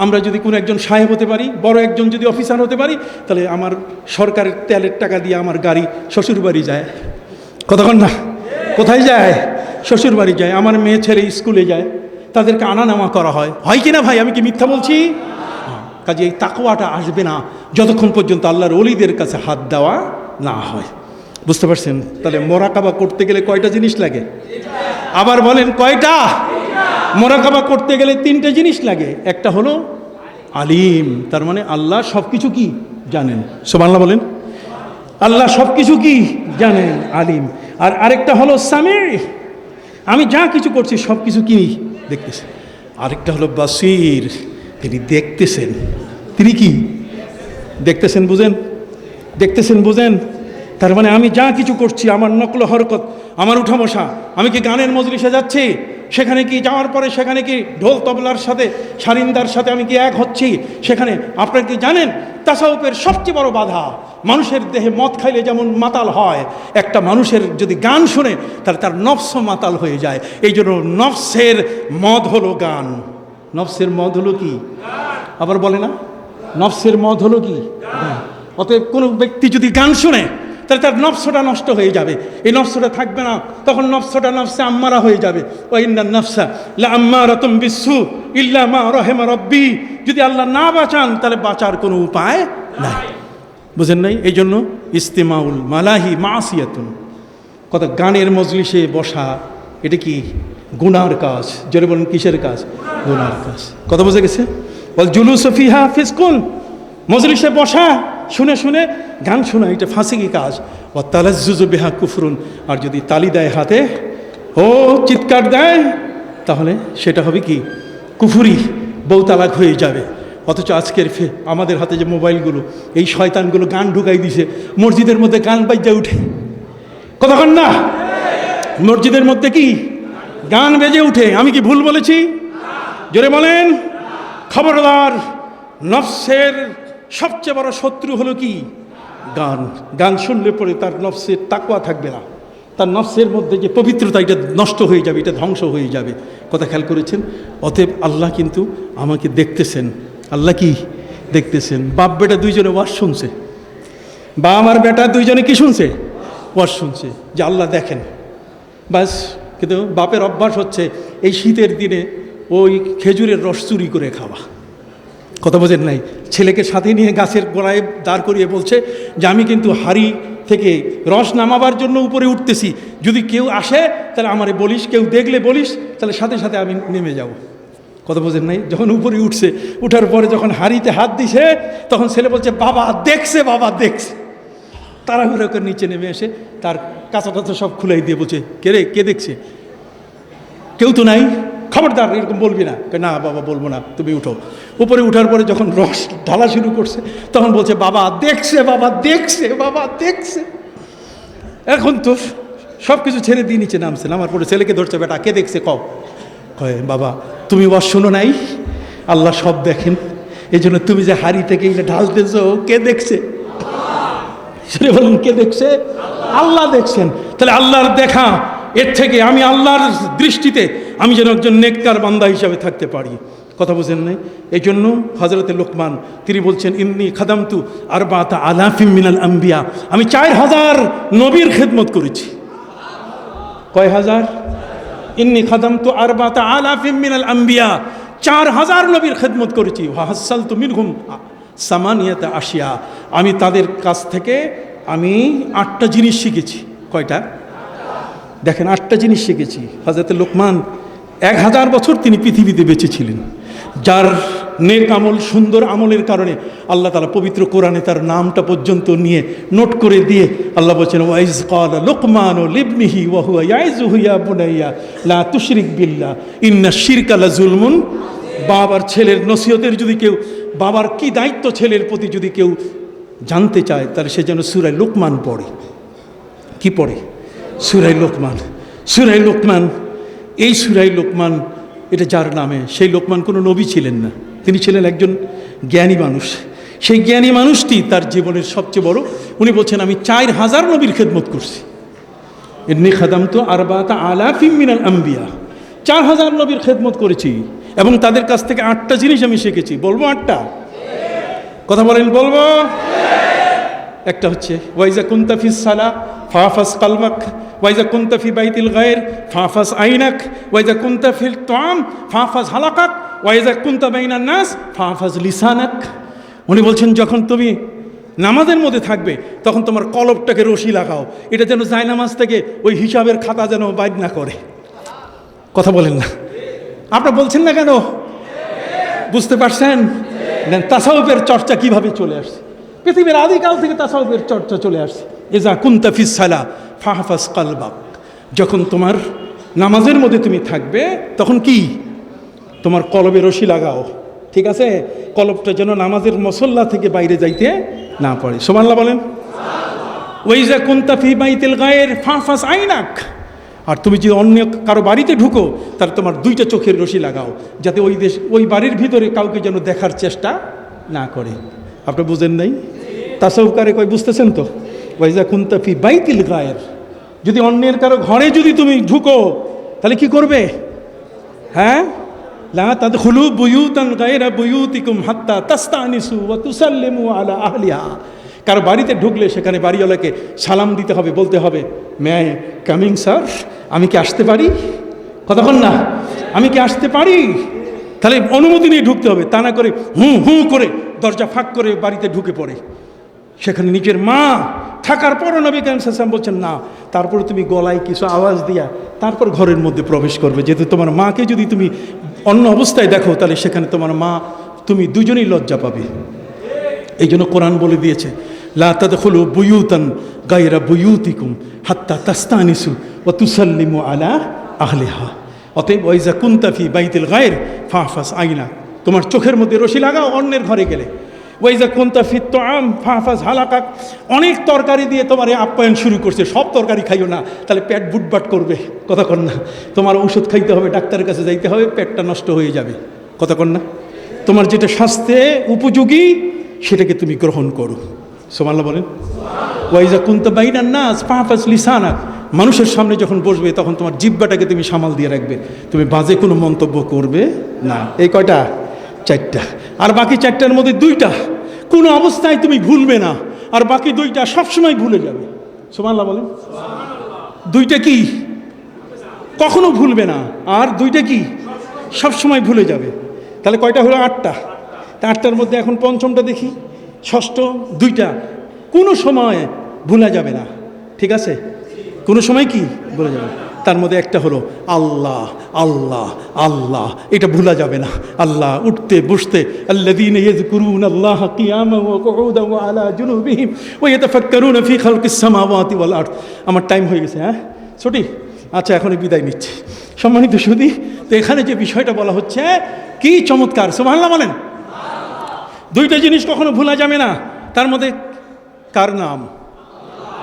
আমরা যদি কোনো একজন সাহেব হতে পারি, বড় একজন যদি অফিসার হতে পারি, তাহলে আমার সরকারের তেলের টাকা দিয়ে আমার গাড়ি শ্বশুর বাড়ি যায়। কতক্ষণ না, কোথায় যায়? শ্বশুর বাড়ি যায়। আমার মেয়ে ছেলে স্কুলে যায়, তাদেরকে আনা নেওয়া করা হয় কি না ভাই? আমি কি মিথ্যা বলছি? কাজে এই তাকওয়াটা আসবে না যতক্ষণ পর্যন্ত আল্লাহর ওলিদের কাছে হাত দেওয়া না হয়। বুঝতে পারছেন? তাহলে মোরাকাবা করতে গেলে কয়টা জিনিস লাগে? আবার বলেন, কয়টা? মোরাকাবা করতে গেলে 3টে জিনিস লাগে। একটা হলো আলিম, তার মানে আল্লাহ সব কিছু কি জানেন। সুবহানাল্লাহ বলেন। আল্লাহ সব কিছু কি জানেন, আলিম। আর আরেকটা হলো সামি, আমি যা কিছু করছি সব কিছু কি দেখতেছেন। আরেকটা হলো বাসির, তিনি দেখতেছেন। তিনি কি দেখতেছেন? বুঝেন? তার মানে আমি যা কিছু করছি, আমার নকল হরকত, আমার উঠা বসা, আমি কি গানের মজলিসে যাচ্ছি, সেখানে কি যাওয়ার পরে সেখানে কি ঢোল তবলার সাথে, সারিন্দার সাথে আমি কি এক হচ্ছি সেখানে? আপনারা কি জানেন তাসাউফের সবচেয়ে বড় বাধা, মানুষের দেহে মদ খাইলে যেমন মাতাল হয়, একটা মানুষের যদি গান শুনে তাহলে তার নফস মাতাল হয়ে যায়। এই জন্য নফসের মদ হলো গান। নফসের মদ হলো কি? আবার বলে না, নফসের মদ হলো কি? অতএব কোনো ব্যক্তি যদি গান শুনে তাহলে তার নফসটা নষ্ট হয়ে যাবে, এই নফসটা থাকবে না, তখন নফসটা নফসে আম্মারা হয়ে যাবে। ওয়া ইন্নান নাফসা লা আম্মারাতুম বিসসু ইল্লা মা রাহিমা রাব্বি। যদি আল্লাহ না বাঁচান তাহলে বাঁচার কোনো উপায় নাই। বুঝেন নাই? এই জন্য ইস্তেমাউল মালাহি মাসিয়াতুন, কত গানের মজলিসে বসা, এটা কি গুনার কাজ। জোরে বলুন, কিসের কাজ? গুনার কাজ। কথা বুঝে গেছে? ওয়াল জুলুসু ফিহা ফিসকুন, মজলিসে বসা শুনে শুনে গান শোনা এটা ফাঁসিকি কাজ। ওয়া তালাজ্জুজু বিহা কুফরুন, আর যদি তালি দেয় হাতে, ও চিৎকার দেয়, তাহলে সেটা হবে কি? কুফুরি, বউ তালাক হয়ে যাবে। অথচ আজকের আমাদের হাতে যে মোবাইলগুলো, এই শয়তানগুলো গান ঢুকাই দিছে, মসজিদের মধ্যে গান বাজ্যা উঠে, কতক্ষণ না মসজিদের মধ্যে কি গান বেজে উঠে। আমি কি ভুল বলেছি? জোরে বলেন। খবরদার, নফসের সবচেয়ে বড় শত্রু হলো কি? গান। গান শুনলে পরে তার নফসের তাকওয়া থাকবে না, তার নফসের মধ্যে যে পবিত্রতা এটা নষ্ট হয়ে যাবে, এটা ধ্বংস হয়ে যাবে। কথা খেয়াল করেছেন? অতএব আল্লাহ কিন্তু আমাকে দেখতেছেন। আল্লাহ কি দেখতেছেন? বাপ বেটা দুইজনে ওয়াজ শুনছে, বা আমার বেটা দুইজনে কি শুনছে? ওয়াজ শুনছে, যে আল্লাহ দেখেন। বাস, কিন্তু বাপের অভ্যাস হচ্ছে এই শীতের দিনে ওই খেজুরের রস চুরি করে খাওয়া। কথা বোঝেন নাই? ছেলেকে সাথে নিয়ে গাছের গোড়ায় দাঁড় করিয়ে বলছে যে আমি কিন্তু হাড়ি থেকে রস নামাবার জন্য উপরে উঠতেছি, যদি কেউ আসে তাহলে আমারে বলিস, কেউ দেখলে বলিস, তাহলে সাথে সাথে আমি নেমে যাব। কথা বোঝেন নাই? যখন উপরে উঠছে, উঠার পরে যখন হাড়িতে হাত দিছে, তখন ছেলে বলছে বাবা দেখছে, বাবা দেখছে। তাড়াহুড়ো করে নিচে নেমে এসে তার কাঁচা টাচা সব খুলাই দিয়ে বলছে, কে রে, কে দেখছে? কেউ তো নাই, খবরদার এরকম বলবি না। না বাবা বলবো না, তুমি উঠো। উপরে উঠার পরে যখন রস ঢালা শুরু করছে, তখন বলছে বাবা দেখছে, বাবা দেখছে, বাবা দেখছে। এখন তো সব কিছু ছেড়ে দিয়ে নিচে নামছে, নামার পরে ছেলেকে ধরছে, বেটা কে দেখছে কয় বাবা তুমি ওয়াজ শোনো নাই? আল্লাহ সব দেখেন, এই জন্য তুমি যে হাড়ি থেকে ঢালতেছো, কে দেখছে? সেটা বলুন, কে দেখছে? আল্লাহ দেখছেন। তাহলে আল্লাহর দেখা, এর থেকে আমি আল্লাহর দৃষ্টিতে আমি যেন একজন নেককার বান্দা হিসাবে থাকতে পারি। কথা বুঝেন নাই? এই জন্য হযরতে লোকমান তিনি বলছেন, ইন্নী খাদামতু আরবাতা আলাফিম মিনাল আম্বিয়া, আমি 4000 নবীর খেদমত করেছি। কয় হাজার? ইন্নী খাদামতু আরবাতা আলাফিম মিনাল আম্বিয়া, 4000 নবীর খেদমত করেছি। ওয়া হাসালতু মিনহুম সামানিয়াতা আশিয়া, আমি তাদের কাছ থেকে আমি 8টা জিনিস শিখেছি। কয়টা? দেখেন, 8টা জিনিস শিখেছি। হযরত লোকমান 1000 বছর তিনি পৃথিবীতে বেঁচে ছিলেন, যার নেক আমল, সুন্দর আমলের কারণে আল্লাহ তাআলা পবিত্র কোরআনে তার নামটা পর্যন্ত নিয়ে নোট করে দিয়ে আল্লাহ বলছেন, ওয়াইজ ক্বালা লুকমানু লিবনিহি ওয়া হুয়া ইয়াইযুহু ইয়া বুনাইয়া লা তুশরিক বিল্লাহ ইন্নাশ শিরকা লাযুলমুন। বাবার ছেলের নসিহতের যদি কেউ, বাবার কি দায়িত্ব ছেলের প্রতি যদি কেউ জানতে চায়, তাহলে সে যেন সূরা লোকমান পড়ে। কি পড়ে? সূরা লোকমান। সূরা লোকমান, এই সূরা লোকমান এটা যার নামে, সেই লোকমান কোনো নবী ছিলেন না, তিনি ছিলেন একজন জ্ঞানী মানুষ। সেই জ্ঞানী মানুষটি তার জীবনের সবচেয়ে বড়, উনি বলছেন আমি 4000 নবীর খেদমত করছি। ইন্নী খাদামতু আরবাতা আলাফিম মিনাল আম্বিয়া, 4000 নবীর খেদমত করেছি, এবং তাদের কাছ থেকে 8টা জিনিস আমি শিখেছি। বলবো 8টা? কথা বলেন, বলবো? একটা হচ্ছে ওয়াইজা কুনতা ফিস সালাহ ফাহফাজ কলবাক, ওয়াইজা কুনতা ফি বাইতিল গায়র ফাহফাজ আইনাক, ওয়াইজা কুনতা ফিল তুআম ফাহফাজ হালাকাক, ওয়াইজা কুনতা বাইনান নাস ফাহফাজ লিসানাক। উনি বলছেন যখন তুমি নামাজের মধ্যে থাকবে তখন তোমার কলবটাকে রশি লাগাও, এটা যেন জায়নামাজ থেকে ওই হিসাবের খাতা যেন বাইর না করে। কথা বলেন না? আপনারা বলছেন না কেন? বুঝতে পারছেন? তাসাউফের চর্চা কিভাবে চলে আসছে? পৃথিবীর আদিকাল থেকে তাসাউফের চর্চা চলে আসছে। ইজা কুনতা ফিস সালাহ ফাহফাজ কলবাক, যখন তোমার নামাজের মধ্যে তুমি থাকবে তখন কি তোমার কলবে রশি লাগাও, ঠিক আছে? কলবটা যেন নামাজের মুসল্লা থেকে বাইরে যাইতে না পারে। সুবহানাল্লাহ বলেন। ওয়াইজা কুনতা ফি বাইতিল গায়র ফাহফাজ আইনাক, আর তুমি যদি অন্য কারো বাড়িতে ঢুকো তাহলে তোমার 2টা চোখের রশি লাগাও, যাতে ওই বাড়ির ভিতরে কাউকে যেন দেখার চেষ্টা না করে। আপনি বুঝেন নাই? তাসাউফকারে কয়, বুঝতেছেন তো? ওয়াইজা কুনতা ফি বাইতিল গায়র, যদি অন্যের কারো ঘরে যদি তুমি ঢুকো তাহলে কি করবে? হ্যাঁ, লা তাদখুলু বুয়ুতান গায়রা বুয়ুতিকুম হাত্তা তাস্তানিসু ওয়া তুসাল্লিমু আলা আহলিহা, কারো বাড়িতে ঢুকলে সেখানে বাড়িওয়ালাকে সালাম দিতে হবে, বলতে হবে মে আই কামিং স্যার, আমি কি আসতে পারি? কতক্ষণ না, আমি কি আসতে পারি? তাহলে অনুমতি নিয়ে ঢুকতে হবে, তা না করে হুঁ করে দরজা ফাঁক করে বাড়িতে ঢুকে পড়ে। সেখানে নিজের মা থাকার পরও নবী করিম সাল্লাল্লাহু আলাইহি ওয়াসাল্লাম বলছেন না, তারপরে তুমি গলায় কিছু আওয়াজ দিয়া তারপর ঘরের মধ্যে প্রবেশ করবে। যেহেতু তোমার মাকে যদি তুমি অন্য অবস্থায় দেখো তাহলে সেখানে তোমার মা তুমি দুজনেই লজ্জা পাবে। এই জন্য কোরআন বলে দিয়েছে, লা তাদখুলু বুয়ুতান গায়রা বুয়ুতিকুম হাত্তা তাস্তানিসু ওয়া তুসাল্লিমু আলা আহলিহা। অতএব ওয়াইজা কুনতা ফি বাইতিল গায়র ফাহফাজ আইনা, তোমার চোখের মধ্যে রশি লাগাও অন্যের ঘরে গেলে। ওয়াইজা কুনতা ফি তুআম ফাহফাজ হালাকাক, অনেক তরকারি দিয়ে তোমার আপ্যায়ন শুরু করছে, সব তরকারি খাইও না, তাহলে পেট বুটবাট করবে, কথা কন না। তোমার ওষুধ খাইতে হবে, ডাক্তারের কাছে যাইতে হবে, পেটটা নষ্ট হয়ে যাবে, কথা কন না। তোমার যেটা স্বাস্থ্যে উপযোগী সেটাকে তুমি গ্রহণ করো, সুবহানাল্লাহ বলেন। ওয়াইজা কুনতা বাইনান নাস ফাহফাজ লিসানাক, মানুষের সামনে যখন বসবে তখন তোমার জিহ্বাটাকে তুমি সামাল দিয়ে রাখবে, তুমি বাজে কোনো মন্তব্য করবে না। এই কয়টা? 4টা। আর বাকি 4টার মধ্যে 2টা কোনো অবস্থায় তুমি ভুলবে না, আর বাকি 2টা সবসময় ভুলে যাবে, সুবহানাল্লাহ বলেন। 2টা কি? কখনো ভুলবে না, আর 2টা কি? সবসময় ভুলে যাবে। তাহলে কয়টা হলো? 8টা। তা 8টার মধ্যে এখন পঞ্চমটা দেখি, ষষ্ঠ 2টা কোনো সময় ভুলা যাবে না, ঠিক আছে? কোনো সময় কি ভুলা যাবে? তার মধ্যে একটা হলো আল্লাহ আল্লাহ আল্লাহ, এটা ভুলা যাবে না। আল্লাহ উঠতে বসতে, আল্লাযীনা ইয়াযকুরুনাল্লাহা কিয়ামান ওয়া কুউদান ওয়া আলা জুনুবিহিম ওয়া ইয়াতাফাক্কারুনা ফি খালকিস সামাওয়াতি ওয়াল আরদ। আমার টাইম হয়ে গেছে, হ্যাঁ ছুটি? আচ্ছা, এখনই বিদায় নিচ্ছি। সম্মানিত সুধী, তো এখানে যে বিষয়টা বলা হচ্ছে কি চমৎকার, সুবহানাল্লাহ বলেন। 2টা জিনিস কখনো ভুলা যাবে না, তার মধ্যে কার নাম?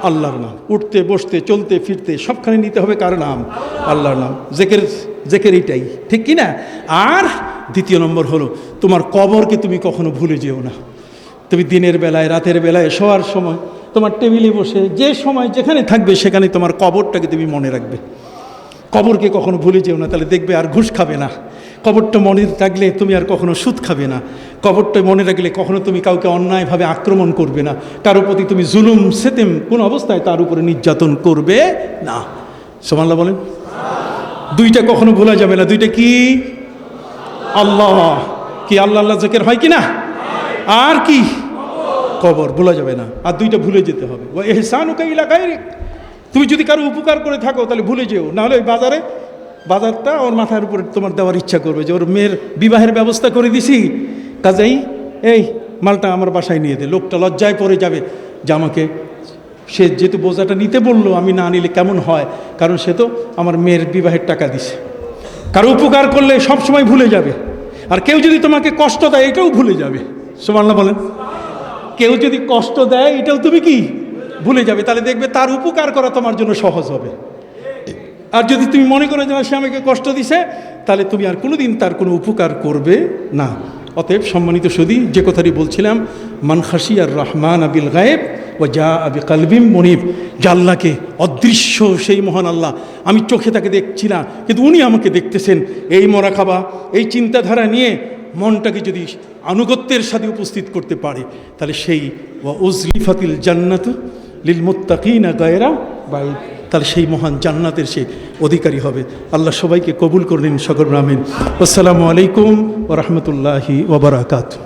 আল্লাহর নাম। উঠতে বসতে চলতে ফিরতে সবখানে নিতে হবে কার নাম? আল্লাহর নাম। জেকের এটাই, ঠিক কি না? আর দ্বিতীয় নম্বর হলো তোমার কবরকে তুমি কখনো ভুলে যেও না। তুমি দিনের বেলায় রাতের বেলায় শোয়ার সময় তোমার টেবিলে বসে যে সময় যেখানে থাকবে সেখানে তোমার কবরটাকে তুমি মনে রাখবে, কবরকে কখনো ভুলে যেও না। তাহলে দেখবে আর ঘুষ খাবে না। কবরটা মনে রাখলে তুমি আর কখনো সুদ খাবে না। কবরটা মনে রাখলে কখনো তুমি কাউকে অন্যায়ভাবে আক্রমণ করবে না, কারো প্রতি তুমি জুলুম সেতেম কোনো অবস্থায় তার উপরে নির্যাতন করবে না, সুবহানাল্লাহ বলেন। 2টা কখনো ভোলা যাবে না। 2টা কি? আল্লাহ কি? আল্লাহ আল্লাহ জিকির হয় কি না? আর কি? কবর ভোলা যাবে না। আর 2টা ভুলে যেতে হবে। ওয়া ইহসানুকা ইলা গায়রিক, তুমি যদি কারো উপকার করে থাকো তাহলে ভুলে যেও, নাহলে ওই বাজারটা ওর মাথার উপরে তোমার দেওয়ার ইচ্ছা করবে যে ওর মেয়ের বিবাহের ব্যবস্থা করে দিছি, কাজেই এই মালটা আমার বাসায় নিয়ে দে। লোকটা লজ্জায় পড়ে যাবে যে আমাকে, সে যেহেতু বোঝাটা নিতে বললো, আমি না নিলে কেমন হয়, কারণ সে তো আমার মেয়ের বিবাহের টাকা দিছে। কারো উপকার করলে সব সময় ভুলে যাবে। আর কেউ যদি তোমাকে কষ্ট দেয় এটাও ভুলে যাবে, সুবহানাল্লাহ বলেন। কেউ যদি কষ্ট দেয় এটাও তুমি কি ভুলে যাবে, তাহলে দেখবে তার উপকার করা তোমার জন্য সহজ হবে। আর যদি তুমি মনে করো যে সে আমাকে কষ্ট দিছে, তাহলে তুমি আর কোনোদিন তার কোনো উপকার করবে না। অতএব সম্মানিত সুধী, যে কথাটি বলছিলাম, মান খাশিয়ার রহমান বিল গায়েব ও যা আবি কালবিম মনিব, যে আল্লাহকে অদৃশ্য সেই মহান আল্লাহ, আমি চোখে তাকে দেখছি না কিন্তু উনি আমাকে দেখতেছেন, এই মোরাকাবা, এই চিন্তাধারা নিয়ে মনটাকে যদি আনুগত্যের সাথে উপস্থিত করতে পারে, তাহলে সেই ওয়া উজলিফাতিল জান্নাতু লিল মুত্তাকিনা গায়রা বাইদ, তাহলে সেই মহান জান্নাতের সে অধিকারী হবে। আল্লাহ সবাইকে কবুল করলেন, সকল আমিন। আসসালামু আলাইকুম ওয়া রাহমাতুল্লাহি ওয়া বারাকাতুহু।